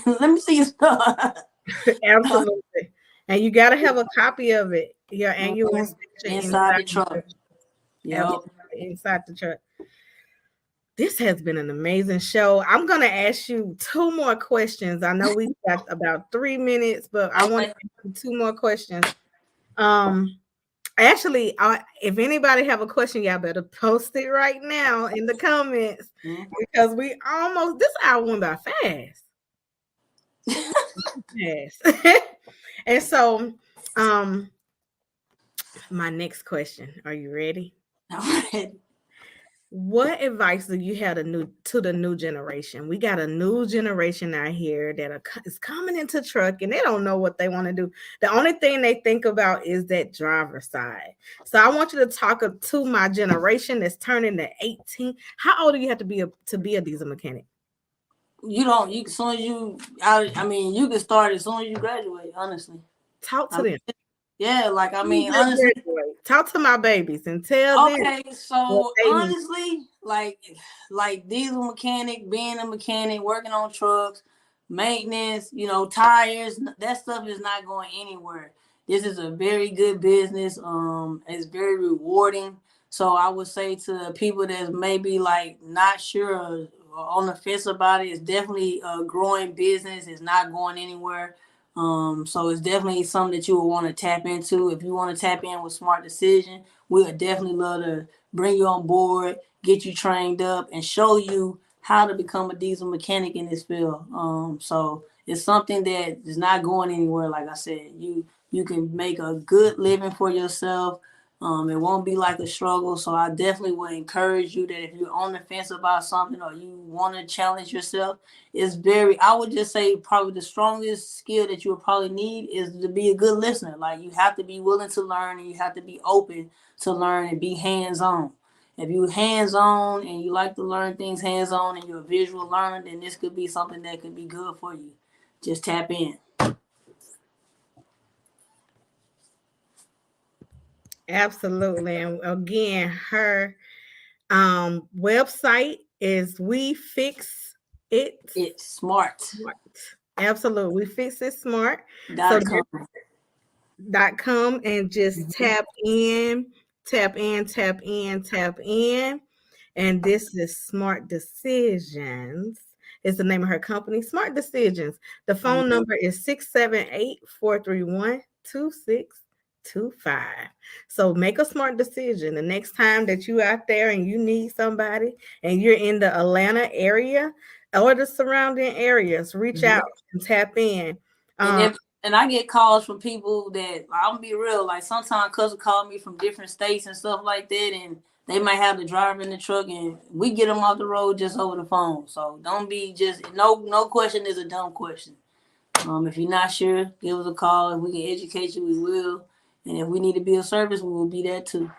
let me see your stuff. Absolutely. And you got to have a copy of it, your annual inspection inside the truck. Yep. Inside the truck. This has been an amazing show. I'm going to ask you 2 more questions. I know we got about 3 minutes, but I want to ask you 2 more questions. Actually, if anybody have a question, y'all better post it right now in the comments because we almost this hour went by fast. Yes. And so, my next question. Are you ready? I'm ready. What advice do you have to the new generation? We got a new generation out here that is coming into truck and they don't know what they want to do. The only thing they think about is that driver side. So I want you to talk to my generation that's turning to 18. How old do you have to be a diesel mechanic? You as soon as you I mean you can start as soon as you graduate, honestly. Talk to them. Yeah, like I mean, honestly, talk to my babies and tell them. Okay, so honestly, like diesel mechanic, being a mechanic, working on trucks, maintenance, tires, that stuff is not going anywhere. This is a very good business. It's very rewarding. So I would say to people that's maybe like not sure or on the fence about it, it's definitely a growing business. It's not going anywhere. So it's definitely something that you will want to tap into. If you want to tap in with Smart Decision, we would definitely love to bring you on board, get you trained up, and show you how to become a diesel mechanic in this field. So it's something that is not going anywhere. Like I said, you can make a good living for yourself. It won't be like a struggle. So I definitely would encourage you that if you're on the fence about something or you want to challenge yourself, I would just say probably the strongest skill that you'll probably need is to be a good listener. Like you have to be willing to learn and you have to be open to learn and be hands-on. If you're hands-on and you like to learn things hands-on and you're a visual learner, then this could be something that could be good for you. Just tap in. Absolutely. And again, her website is We Fix It. It's smart. Absolutely. We Fix It Smart. .com and just tap in. And this is Smart Decisions. Is the name of her company, Smart Decisions. The phone number is 678-431-2625. So make a smart decision. The next time that you out there and you need somebody and you're in the Atlanta area or the surrounding areas, reach out and tap in. And I get calls from people that I'm gonna be real. Like sometimes cousins call me from different states and stuff like that, and they might have the driver in the truck, and we get them off the road just over the phone. So don't be just no question is a dumb question. If you're not sure, give us a call. If we can educate you, we will. And if we need to be of service, we will be there too.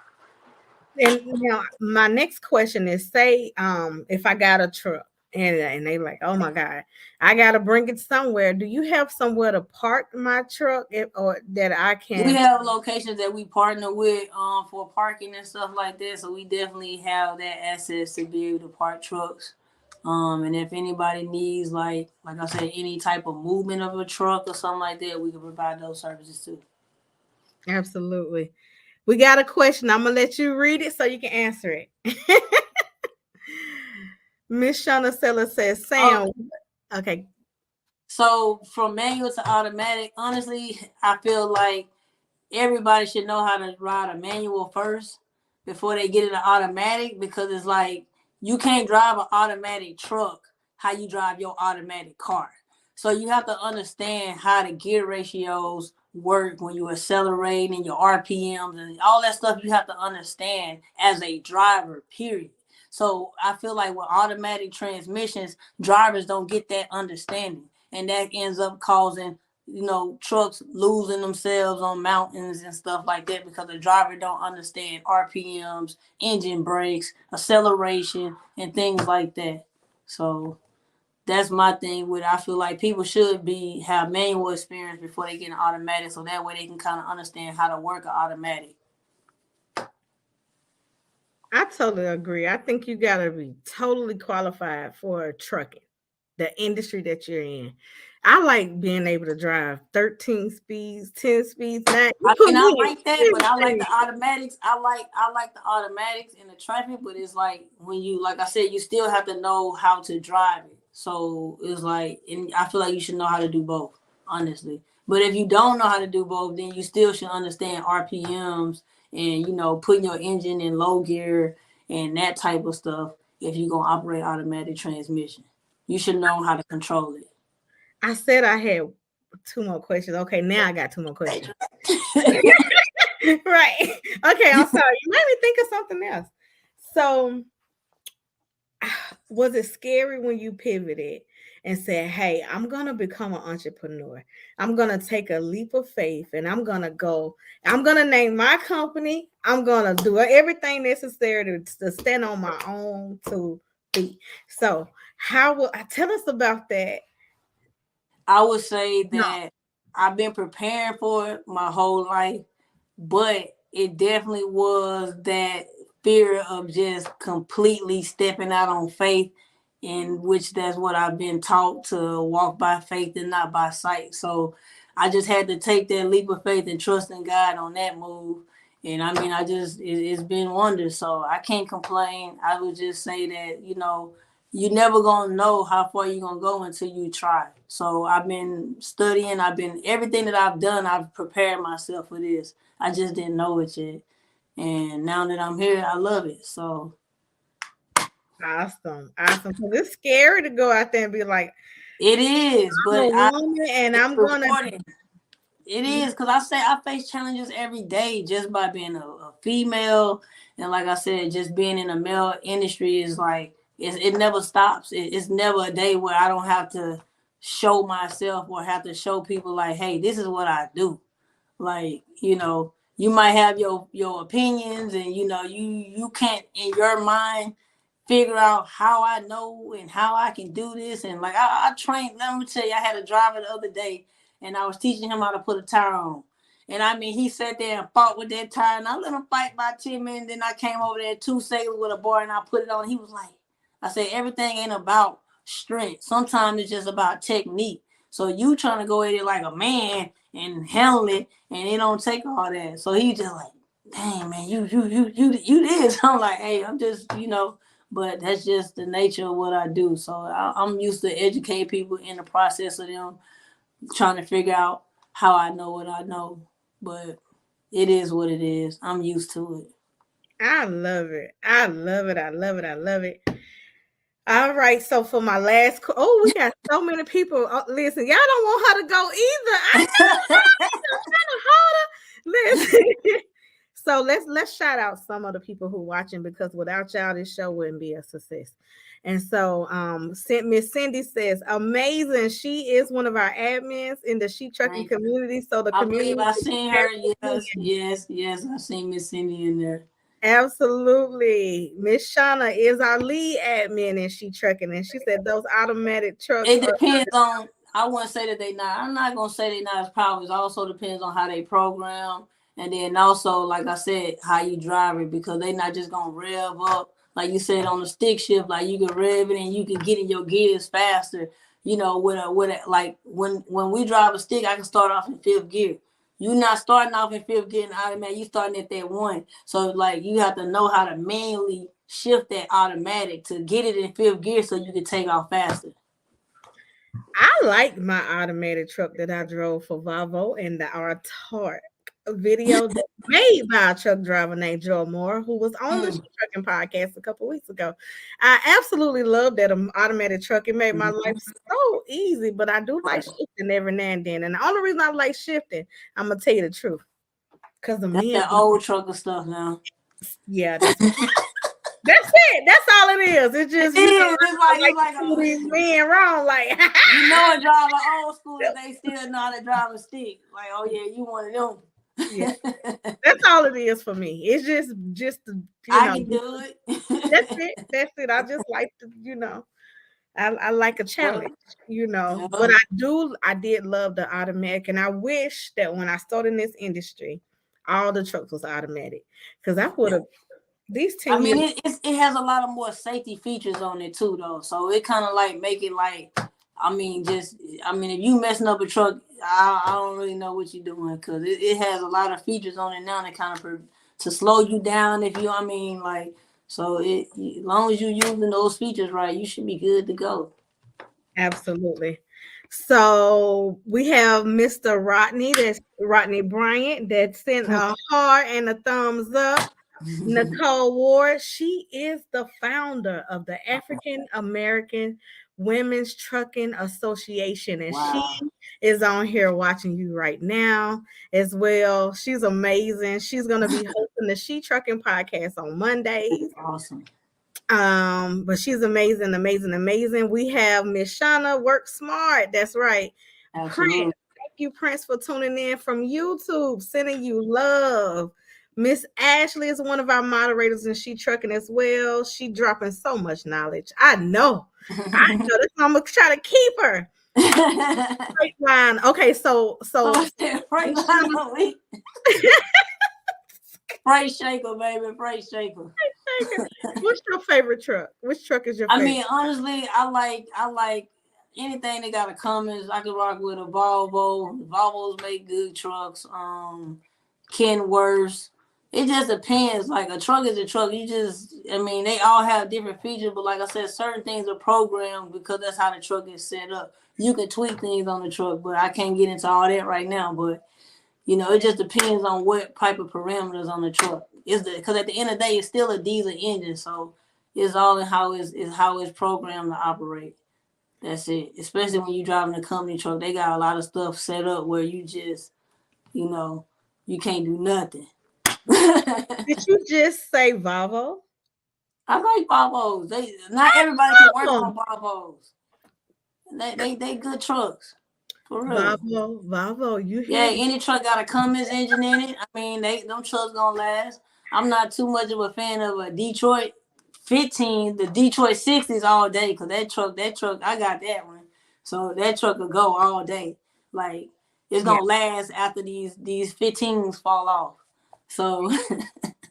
And now my next question is: say, if I got a truck. And they like, oh my God, I gotta bring it somewhere. Do you have somewhere to park my truck or that I can? We have locations that we partner with for parking and stuff like that. So we definitely have that access to be able to park trucks. And if anybody needs like I said, any type of movement of a truck or something like that, we can provide those services too. Absolutely. We got a question. I'm gonna let you read it so you can answer it. Miss Shauna Seller says, Sam. Okay. So from manual to automatic, honestly, I feel like everybody should know how to ride a manual first before they get into automatic, because it's like you can't drive an automatic truck how you drive your automatic car. So you have to understand how the gear ratios work when you accelerate and your RPMs and all that stuff. You have to understand as a driver, period. So I feel like with automatic transmissions, drivers don't get that understanding, and that ends up causing trucks losing themselves on mountains and stuff like that because the driver don't understand RPMs, engine brakes, acceleration, and things like that. So that's my thing with it. I feel like people should have manual experience before they get an automatic, so that way they can kind of understand how to work an automatic. I totally agree. I think you got to be totally qualified for trucking, the industry that you're in. I like being able to drive 13 speeds, 10 speeds. I like that, but I like the automatics. I like the automatics in the traffic, but it's like when you, like I said, you still have to know how to drive it. So it's like, and I feel like you should know how to do both, honestly. But if you don't know how to do both, then you still should understand RPMs and, you know, putting your engine in low gear and that type of stuff if you're going to operate automatic transmission. You should know how to control it. I said I had 2 more questions. Okay, now I got 2 more questions. Right. Okay, I'm sorry. You made me think of something else. So, was it scary when you pivoted and said, hey, I'm going to become an entrepreneur? I'm going to take a leap of faith and I'm going to name my company. I'm going to do everything necessary to stand on my own 2 feet. So, tell us about that? I would say that I've been preparing for it my whole life, but it definitely was that fear of just completely stepping out on faith, in which that's what I've been taught, to walk by faith and not by sight. So I just had to take that leap of faith and trust in God on that move. And I mean, it's been wonders. So I can't complain. I would just say that, you know, you're never going to know how far you're going to go until you try. So I've been studying. Everything that I've done, I've prepared myself for this. I just didn't know it yet. And now that I'm here, I love it. So. Awesome. So it's scary to go out there and be like, it is, but I'm going to. It is, because I face challenges every day just by being a female. And like I said, just being in the male industry is like, it never stops. It's never a day where I don't have to show myself or have to show people like, hey, this is what I do. Like, you know, you might have your opinions, and, you know, you can't in your mind figure out how I know and how I can do this. And like, I trained, let me tell you, I had a driver the other day, and I was teaching him how to put a tire on. And I mean, he sat there and fought with that tire, and I let him fight by 10 minutes. Then I came over there 2 seconds with a bar, and I put it on. He was like, I said, everything ain't about strength. Sometimes it's just about technique. So you trying to go at it like a man and handle it, and it don't take all that. So he just like, dang, man, you this. I'm like, hey, I'm just, you know, but that's just the nature of what I do. So I'm used to educate people in the process of them trying to figure out how I know what I know. But it is what it is. I'm used to it. I love it. I love it. I love it. I love it. All right. So for my last, we got so many people. Listen, y'all don't want her to go either. I know. I'm trying to hold her. Listen. So let's shout out some of the people who are watching, because without y'all, this show wouldn't be a success. And so Miss Cindy says, amazing. She is one of our admins in the She Trucking community. So the community. I seen her. Yes. I seen Miss Cindy in there. Absolutely. Miss Shauna is our lead admin in She Trucking, and she said those automatic trucks. It depends on, I wouldn't say that they not. I'm not gonna say they not as powerful. It also depends on how they program, and then also, like I said, how you drive it, because they not just gonna rev up like you said on the stick shift. Like you can rev it and you can get in your gears faster. You know, with a like when we drive a stick, I can start off in 5th gear. You're not starting off in 5th gear and automatic. You starting at that 1. So like you have to know how to manually shift that automatic to get it in 5th gear so you can take off faster. I like my automatic truck that I drove for Volvo, and our Torque video made by a truck driver named Joe Moore, who was on the She Trucking podcast a couple weeks ago. I absolutely love that automatic truck. It made my life so easy, but I do like shifting every now and then. And the only reason I like shifting, I'm gonna tell you the truth, because the men, that old trucker stuff now. Yeah, that's it. That's all it is. It's just it's like these men wrong. Like you know, a driver old school, they still know how to drive a stick. Like, oh yeah, you one of them. Yeah, that's all it is for me. It's just I can do it. That's it. I just like to, you know, I like a challenge, you know. But I did love the automatic, and I wish that when I started in this industry, all the trucks was automatic, because I would have. These 10 I mean, years, it has a lot of more safety features on it too, though. So it kind of like make it like, if you messing up a truck, I don't really know what you're doing, because it has a lot of features on it now that kind of to slow you down, if you, so as long as you're using those features right, you should be good to go. Absolutely. So we have Mr. Rodney, that's Rodney Bryant, that sent a heart and a thumbs up. Nicole Ward, she is the founder of the African American Women's Trucking Association, and she is on here watching you right now as well. She's amazing. She's going to be hosting the She Trucking podcast on Mondays. Awesome. But she's amazing. We have Miss Shauna Work Smart. That's right. Absolutely. Prince, thank you, Prince, for tuning in from YouTube, sending you love. Miss Ashley is one of our moderators, and she trucking as well. She dropping so much knowledge. I know. That's why I'm gonna try to keep her. Freight line. Okay, so Freight line. Freight shaker, baby. Freight shaker. What's your favorite truck? Which truck is your favorite? I mean, honestly, I like anything that got a Cummins. I could rock with a Volvo. Volvos make good trucks. Kenworths. It just depends. Like a truck is a truck. I mean, they all have different features, but like I said, certain things are programmed because that's how the truck is set up. You can tweak things on the truck, but I can't get into all that right now. But you know, it just depends on what type of parameters on the truck. Because at the end of the day, it's still a diesel engine, so it's all in how it's programmed to operate. That's it. Especially when you're driving a company truck, they got a lot of stuff set up where you just, you know, you can't do nothing. Did you just say Volvo? I like Volvos. Not everybody can work on Volvos. They good trucks. For real. Volvo, you hear any truck got a Cummins engine in it. I mean, them trucks gonna last. I'm not too much of a fan of a Detroit 15, the Detroit 60s all day, because that truck, I got that one. So that truck will go all day. Like, it's gonna last after these 15s fall off. So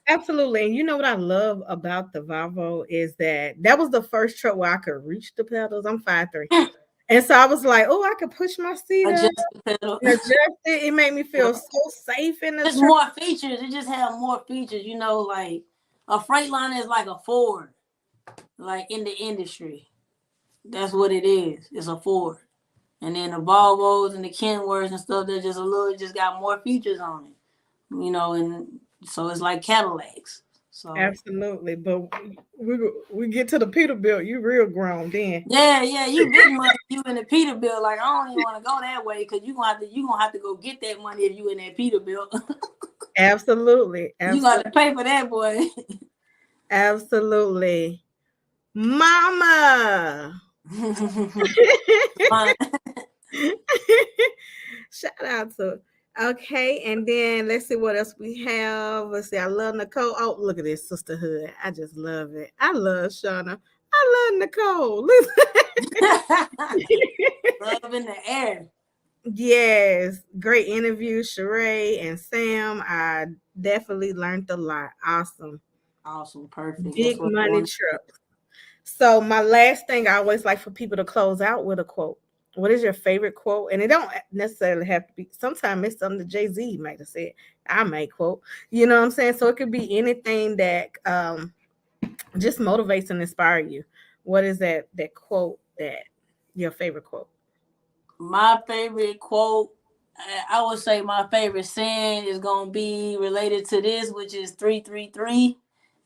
absolutely. And you know what I love about the Volvo is that was the first truck where I could reach the pedals. I'm 5'3". And so I was like, oh, I could push my seat up, adjust it. It made me feel so safe in the truck. More features. It just have more features. You know, like a Freightliner is like a Ford, like in the industry. That's what it is. It's a Ford. And then the Volvos and the Kenworths and stuff, they're just got more features on it. You know, and so it's like Cadillacs. So absolutely, but we get to the Peterbilt, you real grown then. Yeah, you big money. You in the Peterbilt, like I don't even want to go that way because you gonna have to go get that money if you in that Peterbilt. Absolutely. You got to pay for that, boy. Absolutely, Mama. Shout out to. Okay, and then let's see what else we have. Let's see. I love Nicole. Oh, look at this sisterhood. I just love it. I love Shauna. I love Nicole. Love in the air. Yes, great interview, Sharae and Sam. I definitely learned a lot. Awesome, perfect. Big money truck. So my last thing, I always like for people to close out with a quote. What is your favorite quote? And it don't necessarily have to be. Sometimes it's something that Jay-Z might have said. I may quote. You know what I'm saying? So it could be anything that just motivates and inspires you. What is that quote that your favorite quote? My favorite quote, I would say my favorite saying is going to be related to this, which is 333,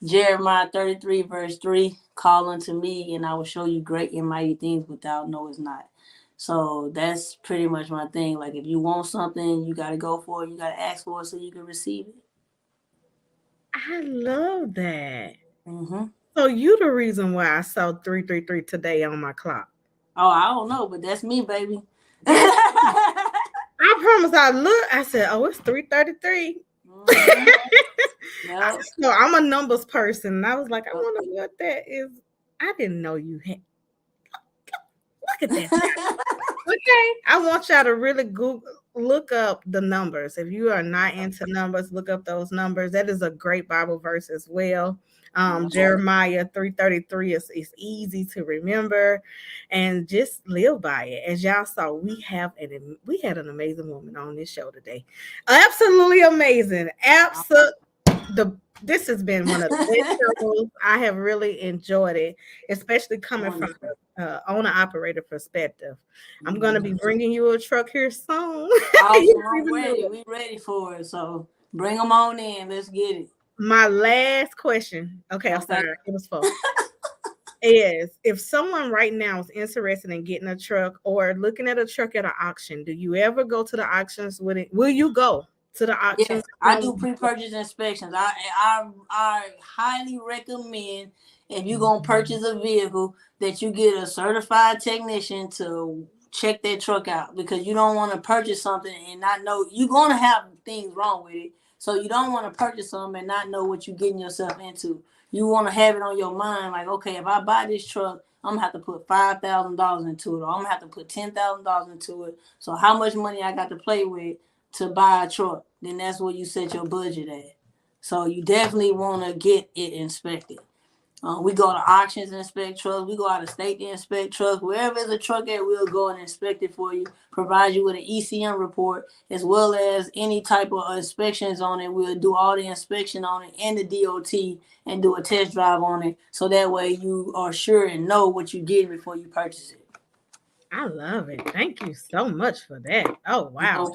Jeremiah 33, verse 3. Call unto me, and I will show you great and mighty things without know it's not. So that's pretty much my thing. Like if you want something, you got to go for it. You got to ask for it so you can receive it. I love that. Mm-hmm. So you the reason why I saw 333 today on my clock. Oh, I don't know, but that's me, baby. I promise I said, oh, it's 333. Mm-hmm. Yep. So I'm a numbers person. And I was like, I wonder what that is. I didn't know you had. Look at that. Okay. I want y'all to really look up the numbers. If you are not into numbers, look up those numbers. That is a great Bible verse as well. Jeremiah 3:33 is easy to remember and just live by it. As y'all saw, we had an amazing woman on this show today. Absolutely amazing. This has been one of the best shows. I have really enjoyed it, especially coming from the owner-operator perspective. I'm going to be bringing you a truck here soon. Awesome. I'm ready. We ready for it. So bring them on in. Let's get it. My last question. Okay, I'm sorry. It was full. Is if someone right now is interested in getting a truck or looking at a truck at an auction, do you ever go to the auctions with it? Will you go to the auctions? Yes, I do pre-purchase inspections. I highly recommend if you're gonna purchase a vehicle that you get a certified technician to check that truck out, because you don't want to purchase something and not know you're gonna have things wrong with it. So you don't want to purchase something and not know what you're getting yourself into. You want to have it on your mind, like, okay, if I buy this truck, I'm gonna have to put $5,000 into it, or I'm gonna have to put $10,000 into it. So how much money I got to play with to buy a truck? Then that's where you set your budget at. So you definitely want to get it inspected. We go to auctions and inspect trucks. We go out of state to inspect trucks. Wherever there's a truck at, we'll go and inspect it for you, provide you with an ECM report, as well as any type of inspections on it. We'll do all the inspection on it and the DOT and do a test drive on it. So that way you are sure and know what you get before you purchase it. I love it. Thank you so much for that. Oh, wow.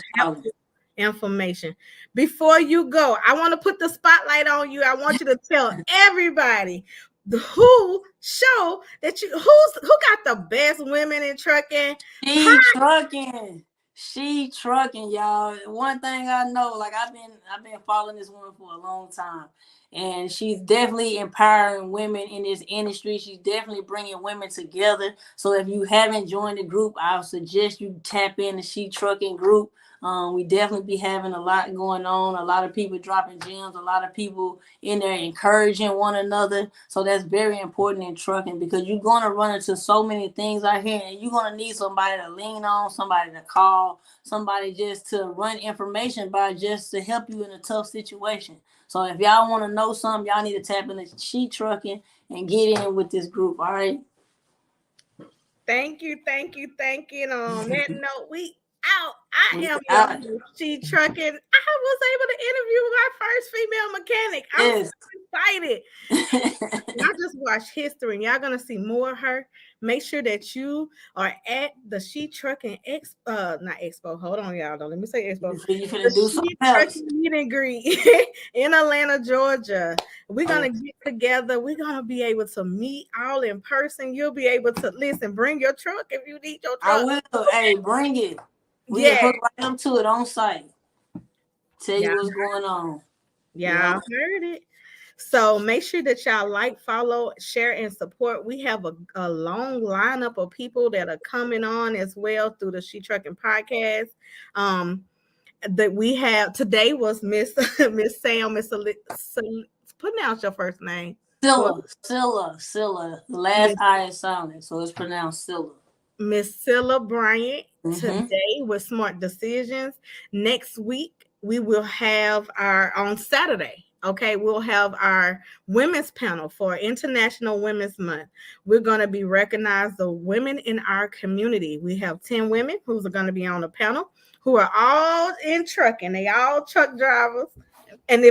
Information. Before you go, I want to put the spotlight on you. I want you to tell everybody who show that who got the best women in trucking. She trucking, y'all. One thing I know, like I've been following this woman for a long time, and she's definitely empowering women in this industry. She's definitely bringing women together. So if you haven't joined the group, I would suggest you tap in the She Trucking group. We definitely be having a lot going on, a lot of people dropping gems, a lot of people in there encouraging one another. So that's very important in trucking, because you're going to run into so many things out here, and you're going to need somebody to lean on, somebody to call, somebody just to run information by, just to help you in a tough situation. So if y'all want to know something, y'all need to tap into She Trucking and get in with this group. All right. Thank you. And on that note, we out. I am She Trucking. I was able to interview my first female mechanic. I'm so excited. Y'all just watch history, and y'all gonna see more of her. Make sure that you are at the She Trucking not Expo. Hold on, y'all. Don't let me say Expo. You finna do something else. Meet and greet in Atlanta, Georgia. We're gonna get together. We're gonna be able to meet all in person. You'll be able to listen. Bring your truck if you need your truck. I will. Hey, bring it. We can put right up to it on site. Tell you what's going on. Yeah, I heard it. So make sure that y'all like, follow, share, and support. We have a long lineup of people that are coming on as well through the She Trucking podcast. That we have today was Miss Sam, pronounce your first name. Sillia. The last I is silent, so it's pronounced Sillia. Miss Sillia Bryant today with Smart Decisions. Next week we will have on Saturday. Okay, we'll have our women's panel for International Women's Month. We're going to be recognizing the women in our community. We have 10 women who are going to be on the panel, who are all in trucking. They all truck drivers. And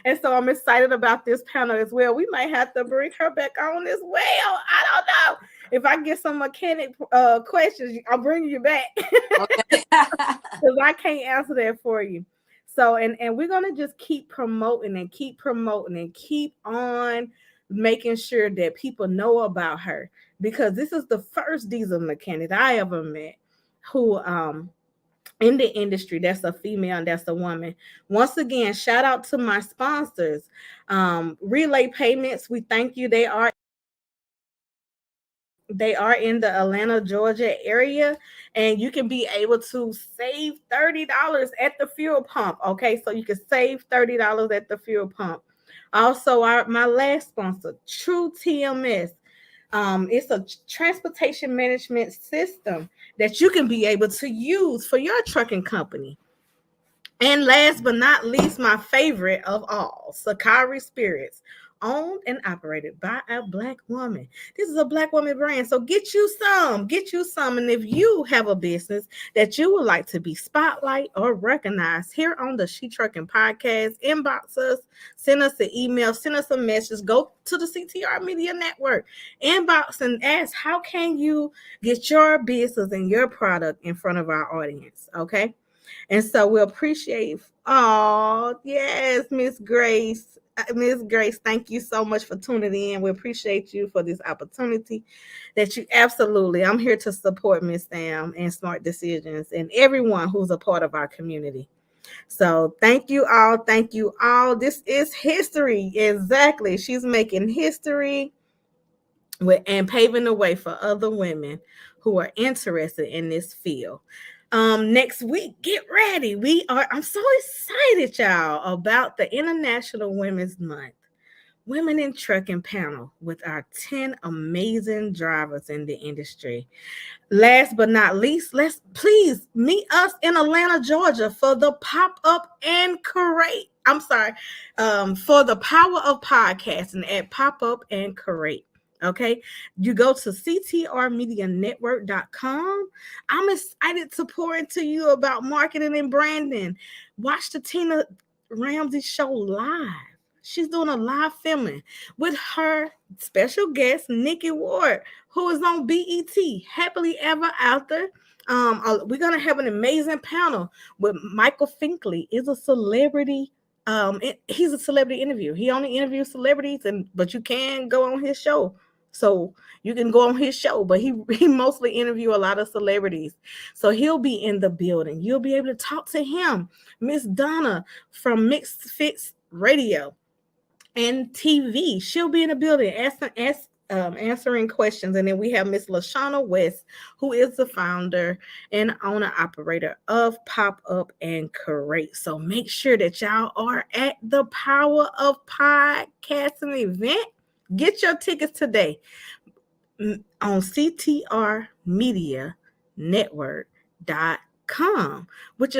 and so I'm excited about this panel as well. We might have to bring her back on as well. I don't know. If I get some mechanic questions, I'll bring you back. Because I can't answer that for you. So, and we're going to just keep promoting and keep on making sure that people know about her, because this is the first diesel mechanic I ever met who in the industry that's a female and that's a woman. Once again, shout out to my sponsors. Relay Payments, we thank you. They are in the Atlanta, Georgia area, and you can be able to save $30 at the fuel pump. Okay, so you can save $30 at the fuel pump. Also, my last sponsor, True TMS. It's a transportation management system that you can be able to use for your trucking company. And last but not least, my favorite of all, Sakari Spirits. owned and operated by a Black woman. This is a Black woman brand. So get you some. And if you have a business that you would like to be spotlight or recognized here on the She Trucking Podcast, inbox us, send us an email, send us a message, go to the CTR Media Network, inbox and ask, how can you get your business and your product in front of our audience? Okay. And so we appreciate, oh, yes, Miss Grace. Miss Grace, thank you so much for tuning in. We appreciate you for this opportunity that you absolutely, I'm here to support Miss Sam and Smart Decisions and everyone who's a part of our community. So thank you all. Thank you all. This is history. Exactly. She's making history and paving the way for other women who are interested in this field. Next week, get ready. I'm so excited, y'all, about the International Women's Month Women in Trucking panel with our 10 amazing drivers in the industry. Last but not least, let's please meet us in Atlanta, Georgia for the pop-up and create. For the power of podcasting at Pop-Up and Create. Okay, you go to ctrmedianetwork.com. I'm excited to pour into you about marketing and branding. Watch the Tina Ramsey show live. She's doing a live filming with her special guest, Nikki Ward, who is on BET, Happily Ever After. We're going to have an amazing panel with Michael Finkley. Is a celebrity. He's a celebrity interview. He only interviews celebrities, but you can go on his show. So you can go on his show, but he mostly interview a lot of celebrities. So he'll be in the building. You'll be able to talk to him. Miss Donna from Mixed Fix Radio and TV. She'll be in the building answering questions. And then we have Miss LaShawna West, who is the founder and owner-operator of Pop-Up and Create. So make sure that y'all are at the Power of Podcasting event. Get your tickets today on ctrmedianetwork.com, which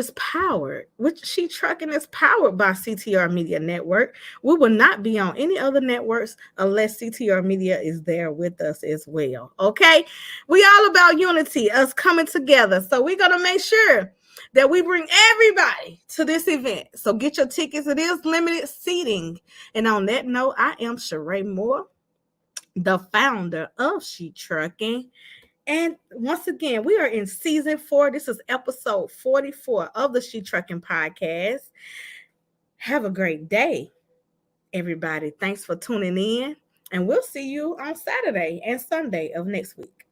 She Trucking is powered by CTR Media Network. We will not be on any other networks unless CTR Media is there with us as well. Okay, we all about unity, us coming together. So we're gonna make sure that we bring everybody to this event. So get your tickets. It is limited seating. And on that note, I am Sharae Moore, the founder of She Trucking. And once again, we are in season 4. This is episode 44 of the She Trucking Podcast. Have a great day, everybody. Thanks for tuning in. And we'll see you on Saturday and Sunday of next week.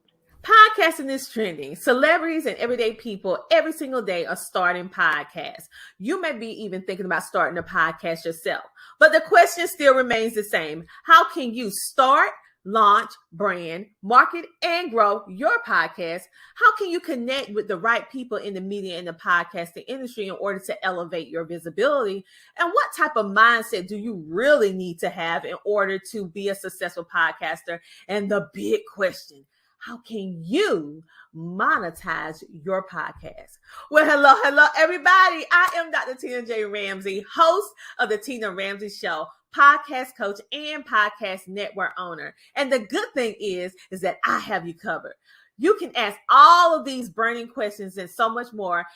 Podcasting is trending. Celebrities and everyday people every single day are starting podcasts. You may be even thinking about starting a podcast yourself. But the question still remains the same. How can you start, launch, brand, market, and grow your podcast? How can you connect with the right people in the media and the podcasting industry in order to elevate your visibility? And what type of mindset do you really need to have in order to be a successful podcaster? And the big question, how can you monetize your podcast? Well, hello, everybody. I am Dr. Tina J. Ramsey, host of the Tina Ramsey Show, podcast coach and podcast network owner. And the good thing is that I have you covered. You can ask all of these burning questions and so much more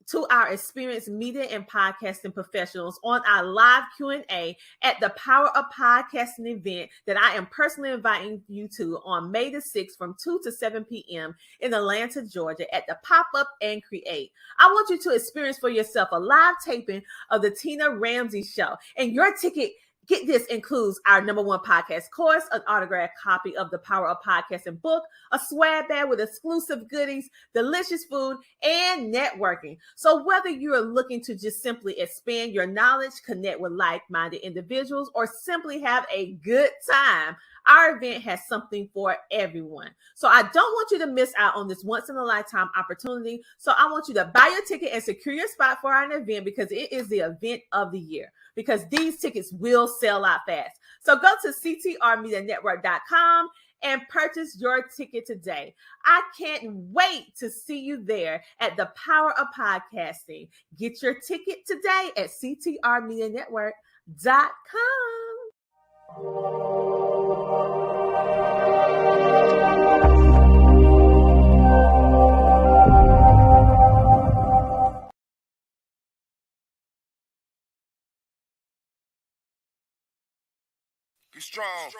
to our experienced media and podcasting professionals on our live Q&A at the Power of Podcasting event that I am personally inviting you to on May the 6th from 2 to 7 p.m. in Atlanta, Georgia at the Pop-Up and Create. I want you to experience for yourself a live taping of the Tina Ramsey Show, and your ticket, get this, includes our #1 podcast course, an autographed copy of the Power of Podcasting book, a swag bag with exclusive goodies, delicious food, and networking. So whether you're looking to just simply expand your knowledge, connect with like-minded individuals, or simply have a good time, our event has something for everyone. So I don't want you to miss out on this once-in-a-lifetime opportunity. So I want you to buy your ticket and secure your spot for our event, because it is the event of the year, because these tickets will sell out fast. So go to ctrmedianetwork.com and purchase your ticket today. I can't wait to see you there at the Power of Podcasting. Get your ticket today at ctrmedianetwork.com. Be strong.